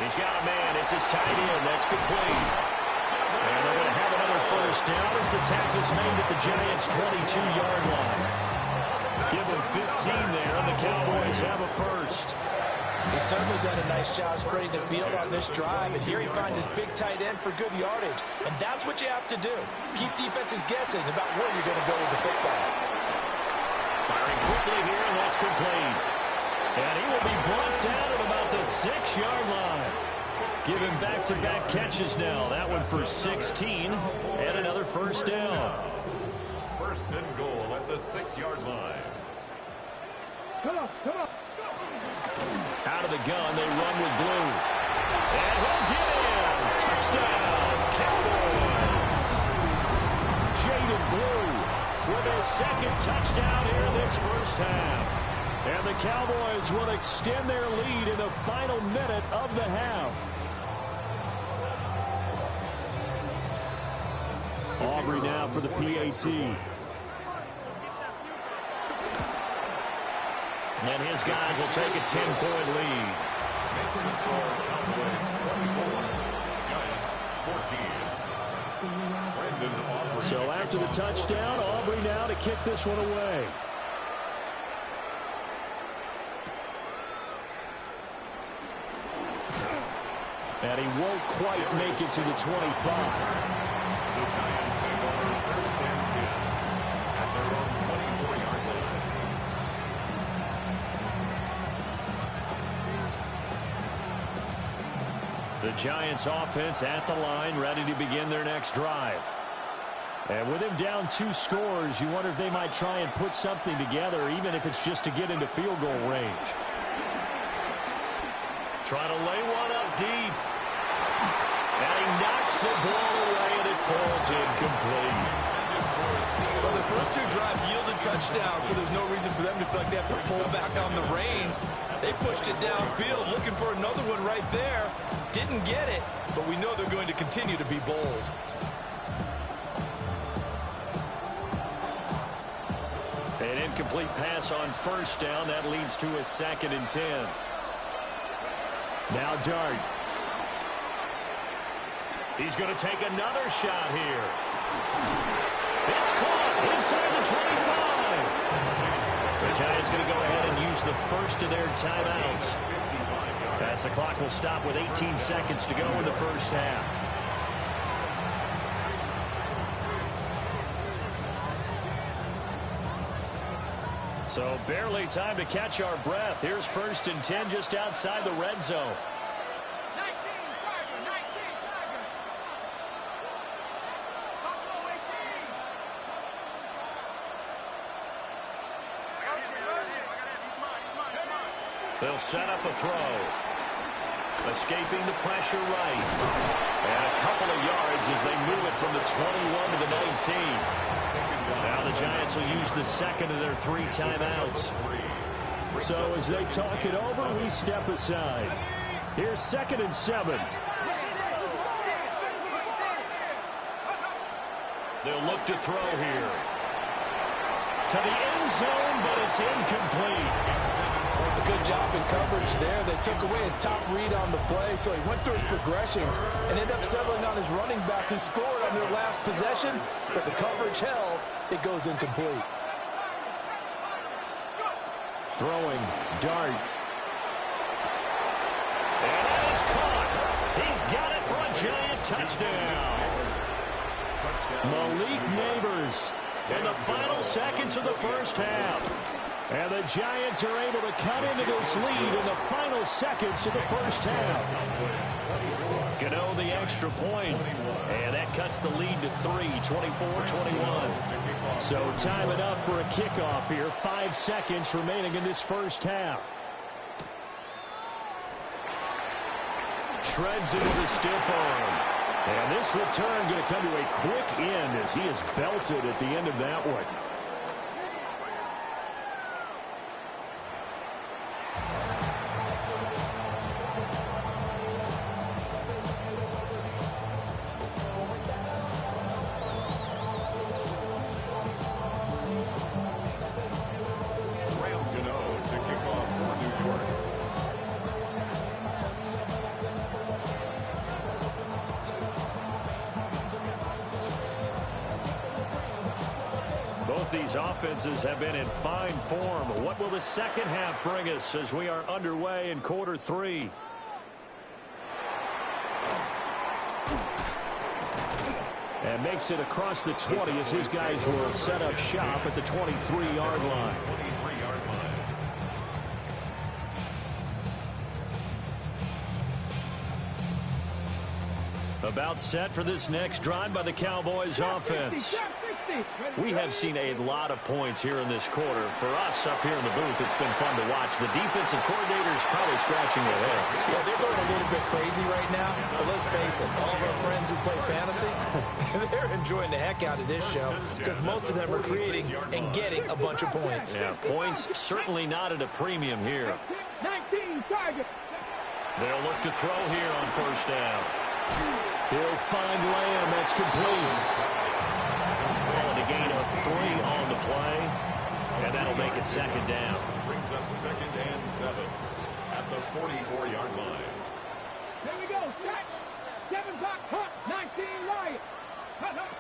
S3: He's got a man. It's his tight end. That's complete. And they're going to have another first down as the tackle's made at the Giants' 22-yard line. Give them 15 there, and the Cowboys have a first.
S4: He's certainly done a nice job spreading the field on this drive, and here he finds his big tight end for good yardage. And that's what you have to do. Keep defenses guessing about where you're going to go with the football.
S3: Firing quickly here, and that's complete. And he will be brought down at about the 6-yard line. Give him back-to-back catches now. That one for 16, and another first down.
S5: 1st and goal at the 6-yard line.
S7: Come on.
S3: Out of the gun, they run with Blue. And he'll get in. Touchdown, Cowboys. Jaden Blue with his 2nd touchdown here in this first half. And the Cowboys will extend their lead in the final minute of the half. Aubrey now for the PAT. And his guys will take a 10-point lead.
S5: Makes the score Cowboys 24, Giants 14. Brandon Aubrey.
S3: So after the touchdown, Aubrey now to kick this one away. And he won't quite make it to the 25.
S5: The Giants take over 1st and 10 at their own 24-yard line.
S3: The Giants offense at the line, ready to begin their next drive. And with him down 2 scores, you wonder if they might try and put something together, even if it's just to get into field goal range. Trying to lay one up deep. And he knocks the ball away, and it falls incomplete.
S4: Well, the
S8: first two drives yielded touchdowns, so there's no reason for them to feel like they have to pull back on the reins. They pushed it downfield, looking for another one right there. Didn't get it, but we know they're going to continue to be bold.
S3: An incomplete pass on first down. That leads to a 2nd and 10. Now Dart. He's going to take another shot here. It's caught inside the 25. The Giants going to go ahead and use the first of their timeouts, as the clock will stop with 18 seconds to go in the first half. So barely time to catch our breath. Here's 1st and 10 just outside the red zone.
S7: 19, Tiger, 19, Tiger. Buffalo 18.
S3: They'll set up a throw. Escaping the pressure right. And a couple of yards as they move it from the 21 to the 19. Now the Giants will use the 2nd of their 3 timeouts. So as they talk it over, we step aside. Here's 2nd and 7. They'll look to throw here. To the end zone, but it's incomplete.
S4: A good job in coverage there. They took away his top read on the play, so he went through his progressions and ended up settling on his running back who scored on their last possession, but the coverage held. It goes incomplete.
S3: Throwing, Dart. And that is caught. He's got it for a Giant touchdown. Malik Neighbors in the final seconds of the first half. And the Giants are able to cut into this lead in the final seconds of the first half. Gano the extra point. And that cuts the lead to 3, 24-21. So time enough for a kickoff here. 5 seconds remaining in this first half. Shreds into the stiff arm. And this return going to come to a quick end as he is belted at the end of that one. These offenses have been in fine form. What will the second half bring us as we are underway in quarter 3? And makes it across the 20 as his guys will set up shop at the 23-yard line. About set for this next drive by the Cowboys offense. We have seen a lot of points here in this quarter. For us up here in the booth, it's been fun to watch. The defensive coordinator's probably scratching their heads.
S4: Yeah, they're going a little bit crazy right now. But let's face it, all of our friends who play fantasy, they're enjoying the heck out of this show because most of them are creating and getting a bunch of points.
S3: Yeah, points certainly not at a premium here.
S7: 19, Tiger.
S3: They'll look to throw here on first down. He'll find Lamb. That's complete. And a gain of 3 on the play. And that'll make it second down.
S5: Brings up 2nd and 7 at the 44-yard line.
S7: Here we go. Set. 7 o'clock. Hut. 19 Lions. Hut, hut.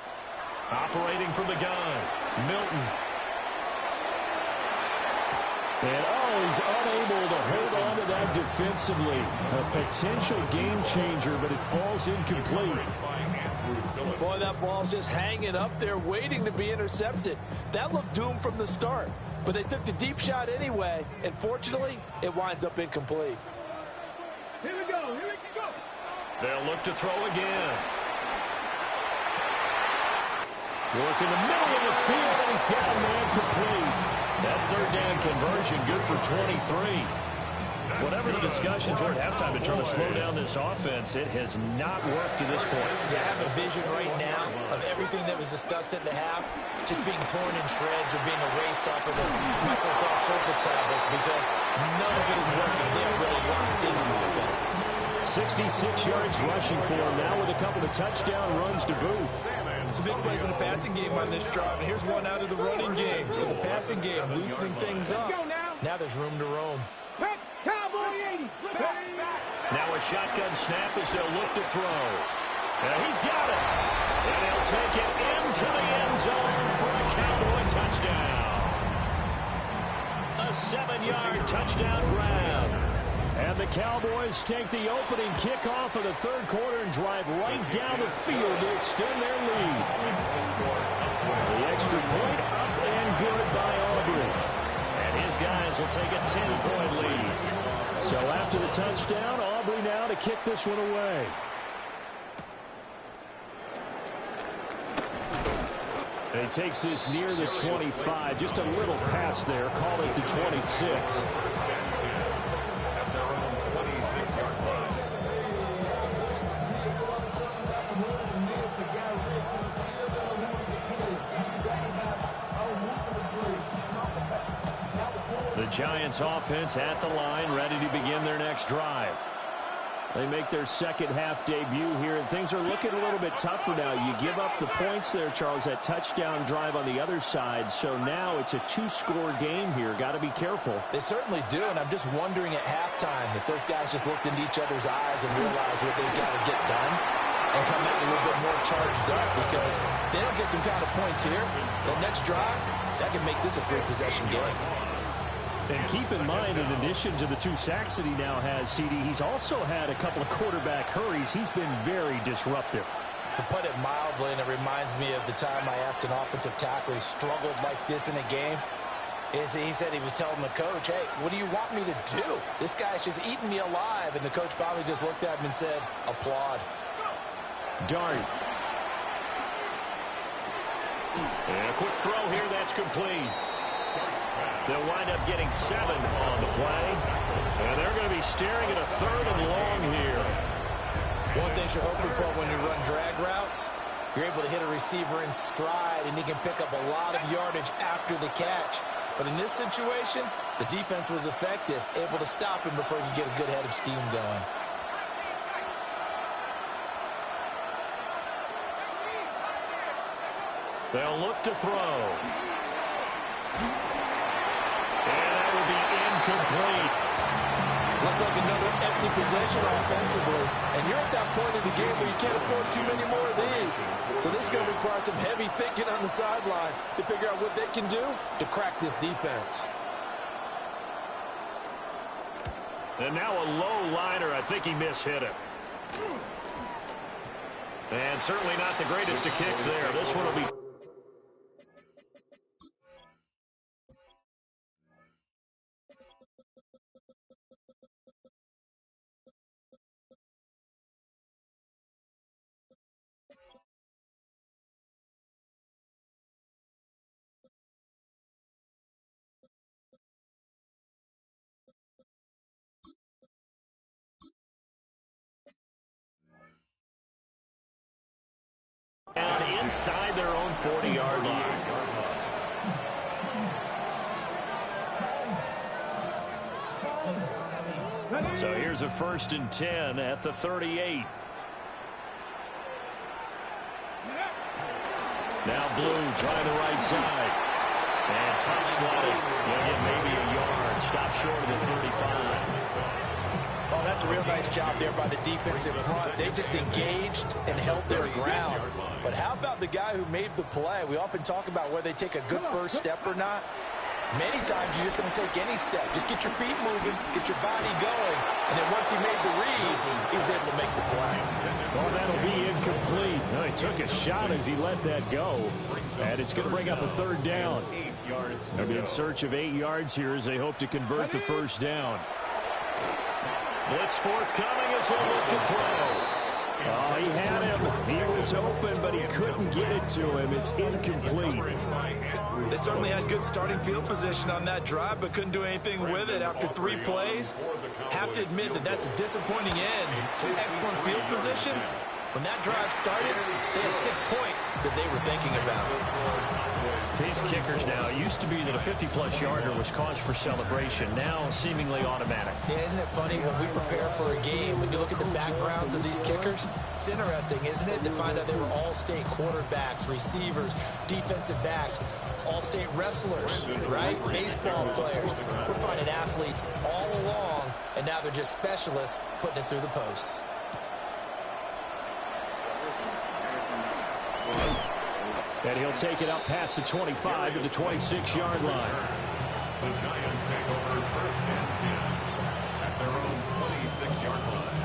S3: Operating from the gun. Milton. And he's unable to hold on to that defensively. A potential game changer, but it falls incomplete.
S4: Boy, that ball's just hanging up there waiting to be intercepted. That looked doomed from the start. But they took the deep shot anyway, and fortunately, it winds up incomplete.
S7: Here we go. Here we go.
S3: They'll look to throw again. Work in the middle of the field, and he's got a man complete. That third down conversion good for 23. Whatever the discussions were at halftime in trying to slow down this offense, it has not worked to this point.
S4: Yeah, I have a vision right now of everything that was discussed at the half just being torn in shreds or being erased off of the Microsoft Surface tablets because none of it is working. They're really locked in on offense.
S3: 66 yards rushing for him now with a couple of touchdown runs to boot.
S8: Some big plays in the passing game on this drive, and here's one out of the running game. So the passing game loosening things up.
S4: Now there's room to roam.
S7: Cowboy 80.
S3: Now a shotgun snap as they'll look to throw. And he's got it. And he'll take it into the end zone for a Cowboy touchdown. A 7-yard touchdown grab. And the Cowboys take the opening kickoff of the third quarter and drive right down the field to extend their lead. The extra point up and good by Aubrey. And his guys will take a 10-point lead. So after the touchdown, Aubrey now to kick this one away. And he takes this near the 25. Just a little pass there. Call it the 26. The Giants offense at the line, ready to begin their next drive. They make their second half debut here, and things are looking a little bit tougher now. You give up the points there, Charles, that touchdown drive on the other side. So now it's a 2-score game here. Got to be careful.
S4: They certainly do, and I'm just wondering at halftime if those guys just looked into each other's eyes and realized what they've got to get done and come out a little bit more charged up, because if they don't get some kind of points here, the next drive, that can make this a great possession game.
S3: And keep in mind, in addition to the 2 sacks that he now has, CD, he's also had a couple of quarterback hurries. He's been very disruptive.
S4: To put it mildly, and it reminds me of the time I asked an offensive tackle who struggled like this in a game, is he said he was telling the coach, hey, what do you want me to do? This guy's just eating me alive. And the coach finally just looked at him and said, applaud.
S3: Dart. And a quick throw here, that's complete. They'll wind up getting 7 on the play. And they're going to be staring at a 3rd and long here.
S4: One thing you're hoping for when you run drag routes, you're able to hit a receiver in stride, and he can pick up a lot of yardage after the catch. But in this situation, the defense was effective, able to stop him before he could get a good head of steam going.
S3: They'll look to throw. And that will be incomplete.
S4: Looks like another empty possession offensively. And you're at that point in the game where you can't afford too many more of these. So this is going to require some heavy thinking on the sideline to figure out what they can do to crack this defense.
S3: And now a low liner. I think he mishit it. And certainly not the greatest of kicks there. This one will be... And inside their own 40-yard line. So here's a 1st and 10 at the 38. Now Blue trying the right side. And tough sledding. You'll get maybe a yard. Stop short of the 35.
S4: Oh, that's a real nice job there by the defense in front. They just engaged and held their ground. But how about the guy who made the play? We often talk about whether they take a good first step or not. Many times you just don't take any step. Just get your feet moving, get your body going. And then once he made the read, he was able to make the play.
S3: Well, that'll be incomplete. Well, he took a shot as he let that go. And it's going to bring up a 3rd down. They'll be in search of 8 yards here as they hope to convert the 1st down. Blitz forthcoming as they look to throw. Oh, he had him. He was open, but he couldn't get it to him. It's incomplete.
S8: They certainly had good starting field position on that drive, but couldn't do anything with it after 3 plays. Have to admit that that's a disappointing end to excellent field position. When that drive started, they had 6 points that they were thinking about.
S3: These kickers now, it used to be that a 50-plus yarder was cause for celebration. Now, seemingly automatic.
S4: Yeah, isn't it funny when we prepare for a game, when you look at the backgrounds of these kickers? It's interesting, isn't it, to find out they were all-state quarterbacks, receivers, defensive backs, all-state wrestlers, right? Baseball players. We're finding athletes all along, and now they're just specialists putting it through the posts.
S3: And he'll take it up past the 25 to the 26-yard line.
S5: The Giants take over 1st and 10 at their own 26-yard line.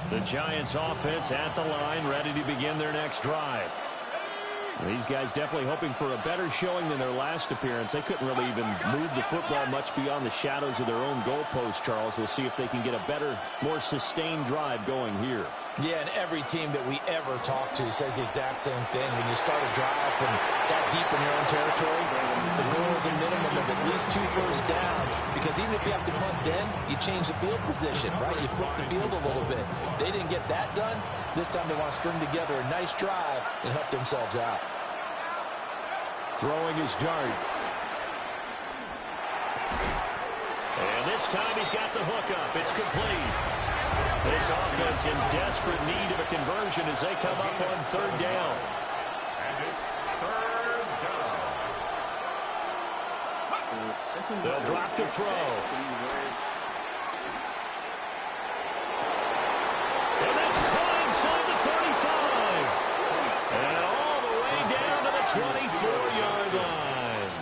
S3: The Giants offense at the line, ready to begin their next drive. These guys definitely hoping for a better showing than their last appearance. They couldn't really even move the football much beyond the shadows of their own goalpost, Charles. We'll see if they can get a better, more sustained drive going here.
S4: Yeah, and every team that we ever talk to says the exact same thing. When you start a drive from that deep in your own territory, the goal is a minimum of at least 2 first downs, because even if you have to punt then, you change the field position, right? You flip the field a little bit. They didn't get that done. This time they want to string together a nice drive and help themselves out.
S3: Throwing his dart. And this time he's got the hook up. It's complete. This offense in desperate need of a conversion as they come up on 3rd down.
S5: And it's 3rd down.
S3: They'll drop to throw. And that's caught inside the 35. And all the way down to the 24-yard line.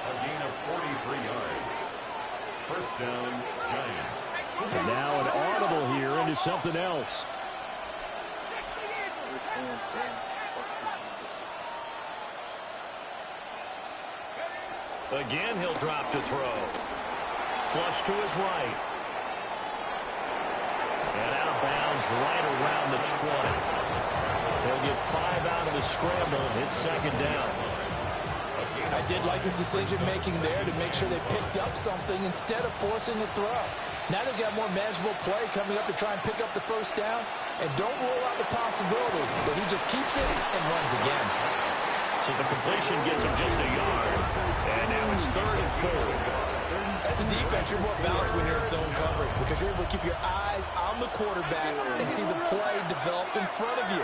S5: A gain of 43 yards. 1st down, Giants.
S3: And now an audible here into something else. Again, he'll drop to throw. Flush to his right. And out of bounds right around the 20. He'll get 5 out of the scramble. It's 2nd down.
S4: I did like his decision-making there to make sure they picked up something instead of forcing the throw. Now they've got more manageable play coming up to try and pick up the 1st down. And don't rule out the possibility that he just keeps it and runs again.
S3: So the completion gets him just a yard. And now it's 3rd and 4.
S4: As a defense, you're more balanced when you're in zone coverage because you're able to keep your eyes on the quarterback and see the play develop in front of you.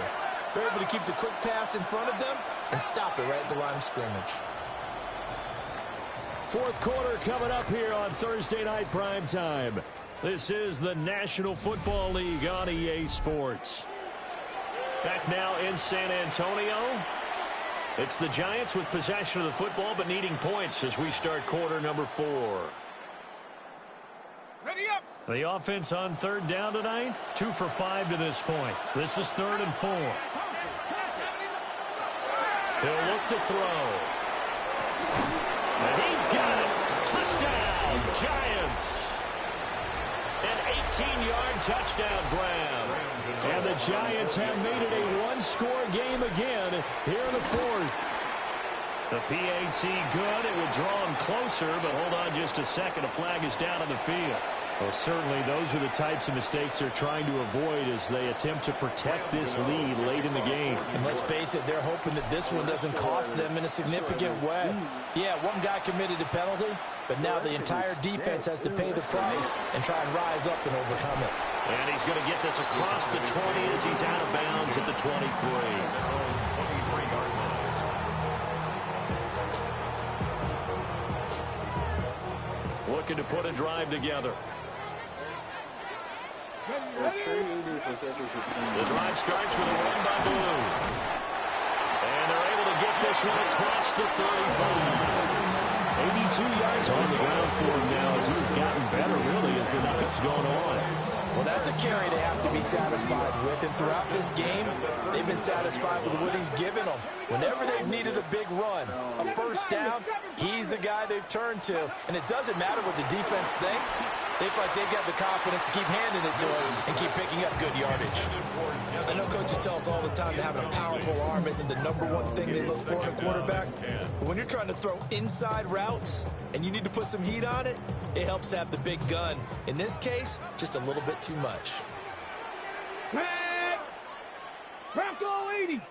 S4: They're able to keep the quick pass in front of them and stop it right at the line of scrimmage.
S3: 4th quarter coming up here on Thursday Night Primetime. This is the National Football League on EA Sports. Back now in San Antonio. It's the Giants with possession of the football but needing points as we start quarter number 4.
S7: Ready up!
S3: The offense on 3rd down tonight, 2 for 5 to this point. This is 3rd and 4. He'll look to throw. And he's got it. Touchdown, Giants. An 18-yard touchdown grab. And the Giants have made it a one-score game again here in the 4th. The PAT good. It would draw him closer, but hold on just a second. A flag is down on the field. Well, certainly those are the types of mistakes they're trying to avoid as they attempt to protect this lead late in the game.
S4: And let's face it, they're hoping that this one doesn't cost them in a significant way. Yeah, one guy committed a penalty, but now the entire defense has to pay the price and try and rise up and overcome it.
S3: And he's going to get this across the 20 as he's out of bounds at the 23. Looking to put a drive together. The drive starts with a run by Blue. And they're able to get this one across the 35. 82 yards on the ground for him now as he's gotten better, really, as the night's going on.
S4: Well, that's a carry they have to be satisfied with. And throughout this game, they've been satisfied with what he's given them. Whenever they've needed a big run, a first first down, he's the guy they've turned to. And it doesn't matter what the defense thinks. They feel like they've got the confidence to keep handing it to him and keep picking up good yardage. I know coaches tell us all the time that having a powerful arm isn't the #1 thing they look for in a quarterback. But when you're trying to throw inside routes and you need to put some heat on it, it helps have the big gun. In this case, just a little bit too much.
S7: Bronco 80.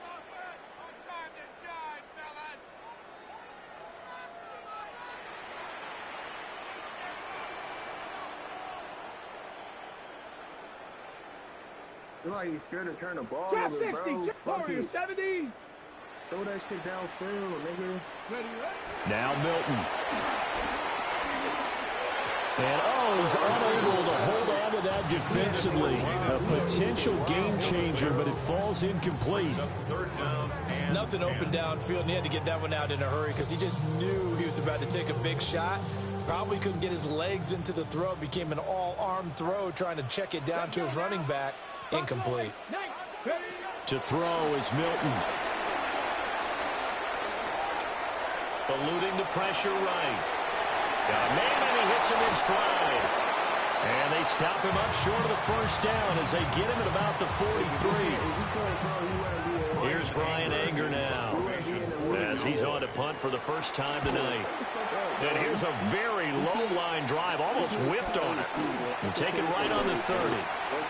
S6: You're like he's scared to turn the ball
S7: Chop
S6: over,
S7: 60,
S6: bro.
S7: chip
S6: Fuck
S7: Warrior
S6: it.
S7: 70.
S6: Throw that shit downfield, nigga.
S7: Ready, ready.
S3: Now Milton. And he's unable to hold on to that defensively. A potential game changer, but it falls incomplete.
S4: Nothing open downfield, and he had to get that one out in a hurry because he just knew he was about to take a big shot. Probably couldn't get his legs into the throw. Became an all-arm throw trying to check it down to his running back. Incomplete.
S3: To throw is Milton. Eluding the pressure right. Got a man, and he hits him in stride. And they stop him up short of the first down as they get him at about the 43. Here's Brian Anger now as he's on to punt for the first time tonight. And here's a very low-line drive, almost whiffed on it. And taken right on the 30.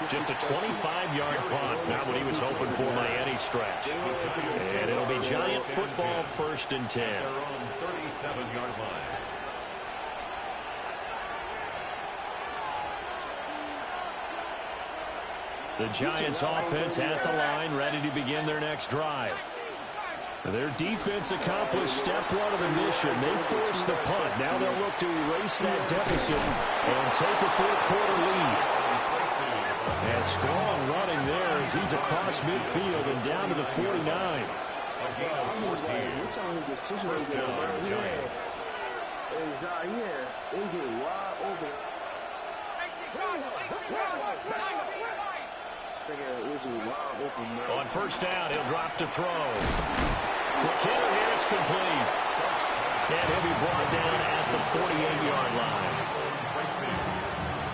S3: Just a 25-yard punt, not what he was hoping for by any stretch. And it'll be Giant football 1st and 10.
S5: Their own 37-yard line.
S3: The Giants offense at the line, ready to begin their next drive. Their defense accomplished step 1 of the mission. They forced the punt. Now they'll look to erase that deficit and take a 4th-quarter lead. And strong running there as he's across midfield and down to the 49.
S6: What's on the decision? Is get wide open.
S3: On first down, he'll drop to throw. Quick hitter here, it's complete. And he'll be brought down at the 48-yard line.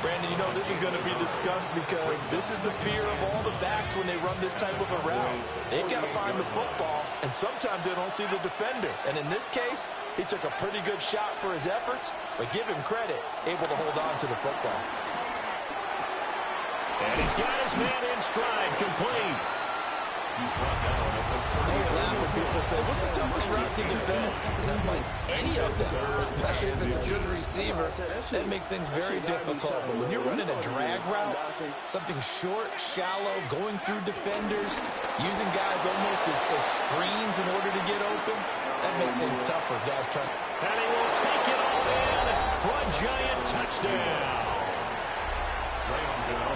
S4: Brandon, you know this is going to be discussed because this is the fear of all the backs when they run this type of a route. They've got to find the football, and sometimes they don't see the defender. And in this case, he took a pretty good shot for his efforts, but give him credit, able to hold on to the football.
S3: And he's got his man in stride, complete.
S4: Those laughing people say, what's the toughest route to defend? Not like any of them, especially if it's a good receiver. That makes things very difficult. But when you're running a drag route, something short, shallow, going through defenders, using guys almost as screens in order to get open, that makes things tougher. Guys trying.
S3: And he will take it all in for a Giant touchdown.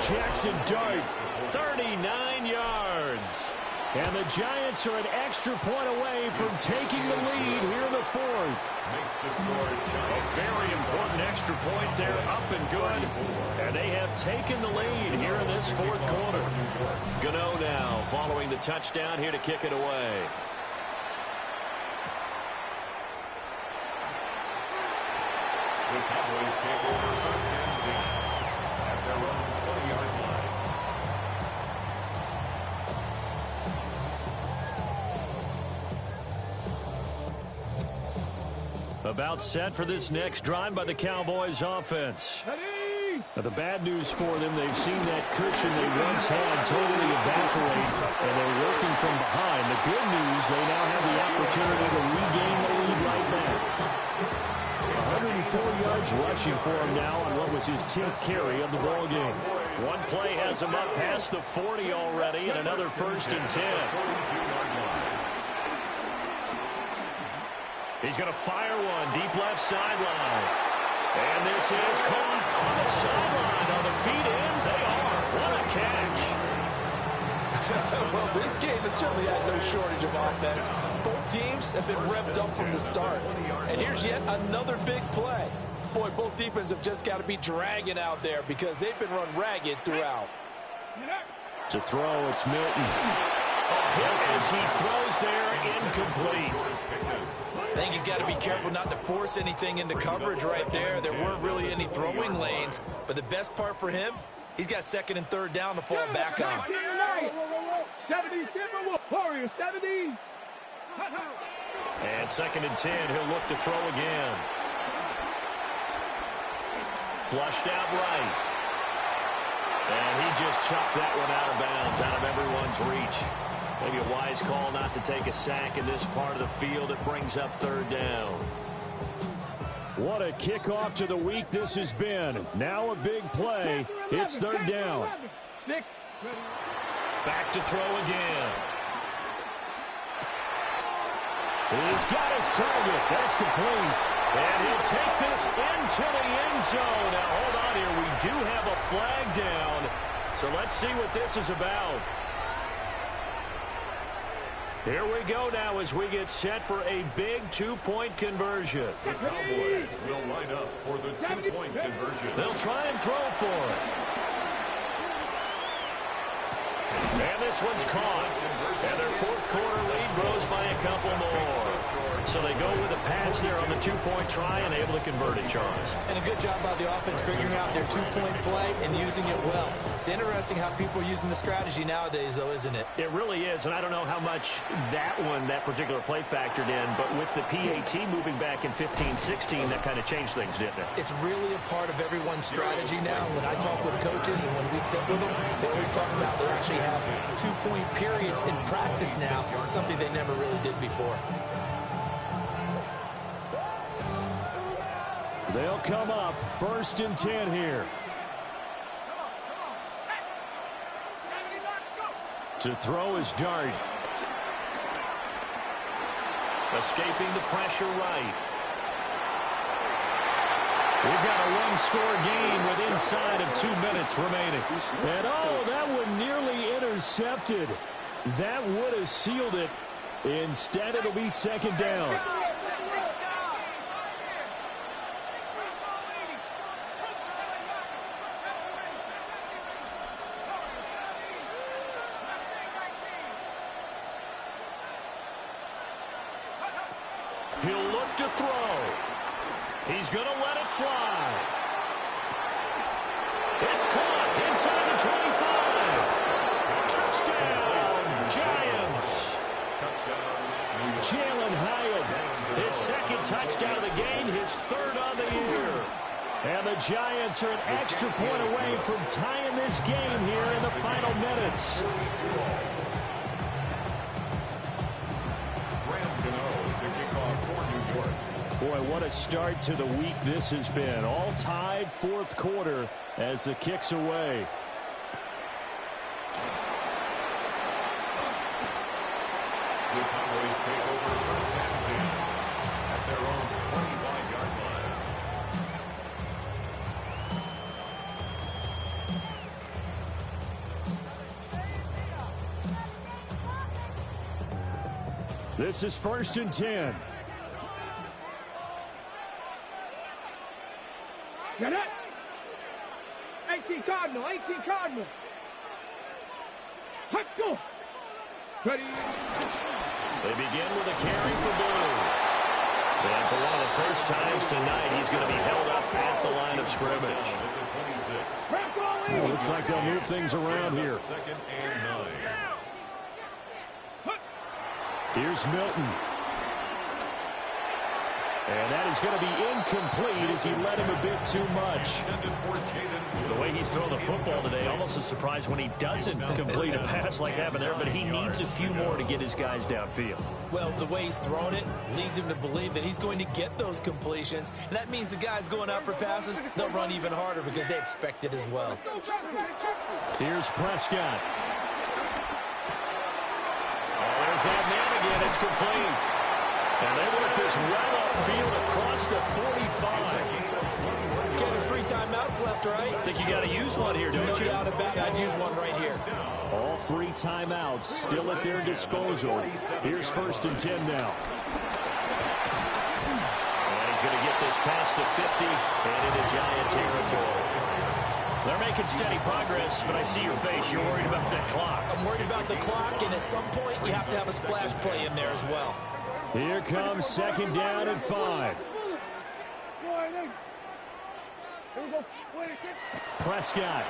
S3: Jackson Dart, 39 yards. And the Giants are an extra point away from taking the lead here in the 4th. A very important extra point there, up and good. And they have taken the lead here in this 4th quarter. Gano now following the touchdown here to kick it away.
S5: The Cowboys take over 1st and 10 at their own 20-yard line.
S3: About set for this next drive by the Cowboys offense. Now, the bad news for them, they've seen that cushion they once had totally evaporate, and they're working from behind. The good news, they now have the opportunity to regain the lead right back. 104 yards rushing for him now on what was his 10th carry of the ball game. One play has him up past the 40 already, and another 1st and 10. He's going to fire one deep left sideline. And this is caught on the sideline. Are the feet in? They are. What a catch.
S4: Well, this game has certainly had no shortage of offense. Both teams have been revved up from the start. And here's yet another big play. Boy, both defenses have just got to be dragging out there because they've been run ragged throughout.
S3: To throw, it's Milton. A hit as he throws there, incomplete.
S8: I think he's got to be careful not to force anything into coverage right there. There weren't really any throwing lanes, but the best part for him, he's got second and third down to fall back on.
S7: 70, Warriors, 70.
S3: And second and 10, he'll look to throw again. Flushed out right. And he just chucked that one out of bounds, out of everyone's reach. Maybe a wise call not to take a sack in this part of the field. It brings up third down.
S9: What a kickoff to the week this has been. Now a big play. It's third down.
S3: Back to throw again.
S9: He's got his target. That's complete.
S3: And he'll take this into the end zone. Now, hold on here. We do have a flag down. So let's see what this is about. Here we go now as we get set for a big two-point conversion.
S5: The Cowboys will line up for the two-point conversion.
S3: They'll try and throw for it. And this one's caught. And their fourth quarter lead grows by a couple more. So they go with a pass there on the two-point try and able to convert it, Charles.
S4: And a good job by the offense figuring out their two-point play and using it well. It's interesting how people are using the strategy nowadays, though, isn't it?
S3: It really is, and I don't know how much that particular play factored in, but with the PAT moving back in 15-16, that kind of changed things, didn't it?
S4: It's really a part of everyone's strategy now. When I talk with coaches and when we sit with them, they always talk about they actually have two-point periods in practice now, something they never really did before.
S9: They'll come up first and 10 here. To throw is Dart.
S3: Escaping the pressure right. We've got a one-score game with inside of 2 minutes remaining.
S9: And oh, that one nearly intercepted. That would have sealed it. Instead, it'll be second down.
S3: He'll look to throw. He's going to let it fly. It's caught inside the 25. Touchdown, Giants.
S9: Jalen Hyatt,
S3: his second touchdown of the game, his third on the year.
S9: And the Giants are an extra point away from tying this game here in the final minutes. Boy, what a start to the week this has been. All tied fourth quarter as the kick's away.
S5: The Cowboys take over first and 10 at their own 25-yard line.
S9: This is first and 10.
S7: Get it. 18 Cardinal, 18 Cardinal. Let's go. Ready.
S3: They begin with a carry for Blue. And for one of the first times tonight, he's going to be held up at the line of scrimmage.
S9: Well, looks like they'll move things around here.
S5: Second and 9.
S9: Here's Milton. And that is going to be incomplete as he led him a bit too much.
S3: The way he's thrown the football today, almost a surprise when he doesn't complete a pass like happened there, but he needs a few more to get his guys downfield.
S4: Well, the way he's thrown it leads him to believe that he's going to get those completions. And that means the guys going out for passes, they'll run even harder because they expect it as well.
S9: Here's Prescott.
S3: Oh, there's that man again. It's complete. And they work this well upfield across the 45.
S4: Ken, there's 3 timeouts left, right?
S3: I think you got to use one here, don't you?
S4: No doubt about it. I'd use one right here.
S9: All 3 timeouts still at their disposal. Here's first and 10 now.
S3: And he's going to get this past the 50 and into Giant territory. They're making steady progress, but I see your face. You're worried about that clock.
S4: I'm worried about the clock, and at some point, you have to have a splash play in there as well.
S9: Here comes second down and 5. Prescott.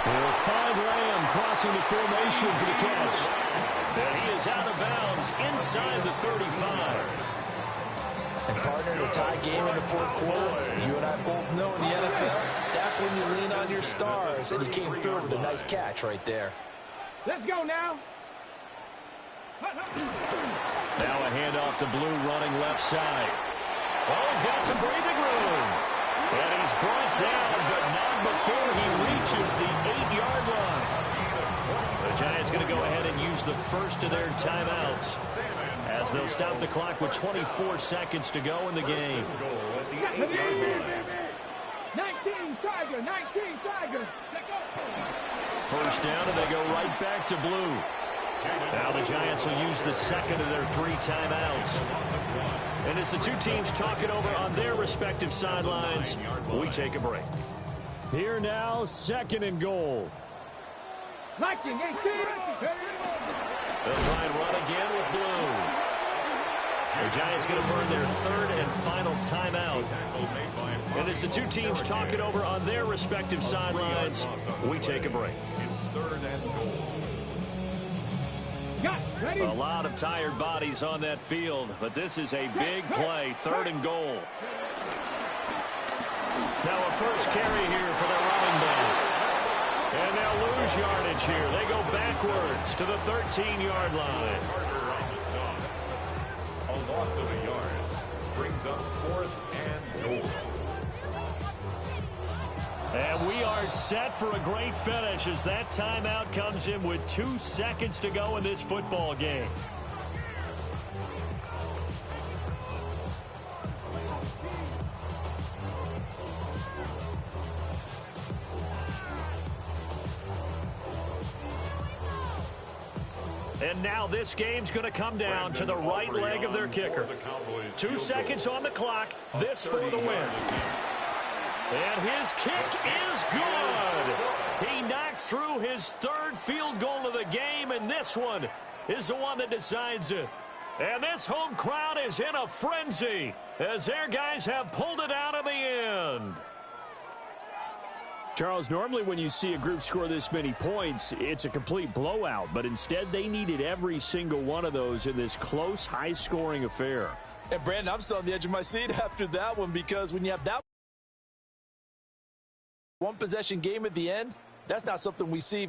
S9: He'll find Lamb crossing the formation for the catch. And he is out of bounds inside the 35.
S4: And partner, in a tie game in the fourth quarter, you and I both know in the NFL, that's when you lean on your stars. And he came through with a nice catch right there.
S7: Let's go now.
S9: Now a handoff to Blue running left side. Oh, he's got some breathing room. And he's brought down, but not before he reaches the 8-yard line. The Giants going to go ahead and use the first of their timeouts as they'll stop the clock with 24 seconds to go in the game.
S7: 19 Tiger, 19 Tiger.
S9: First down, and they go right back to Blue. Now the Giants will use the second of their 3 timeouts. And as the two teams talk it over on their respective sidelines, we take a break. Here now, second and goal.
S7: Liking 18.
S9: They'll try and run again with Blue. The Giants going to burn their third and final timeout. And as the two teams talk it over on their respective sidelines, we take a break.
S5: It's third and goal.
S9: A lot of tired bodies on that field, but this is a big play, third and goal. Now a first carry here for the running back. And they'll lose yardage here. They go backwards to the 13-yard line.
S5: Carter on the stop. A loss of a yard brings up fourth and goal.
S9: And we are set for a great finish as that timeout comes in with 2 seconds to go in this football game. And now this game's going to come down to the right leg of their kicker. 2 seconds on the clock. This for the win. And his kick is good. He knocks through his third field goal of the game, and this one is the one that decides it. And this home crowd is in a frenzy as their guys have pulled it out in the end. Charles, normally when you see a group score this many points, it's a complete blowout, but instead they needed every single one of those in this close, high-scoring affair.
S4: And Brandon, I'm still on the edge of my seat after that one, because when you have that one-possession game at the end, that's not something we see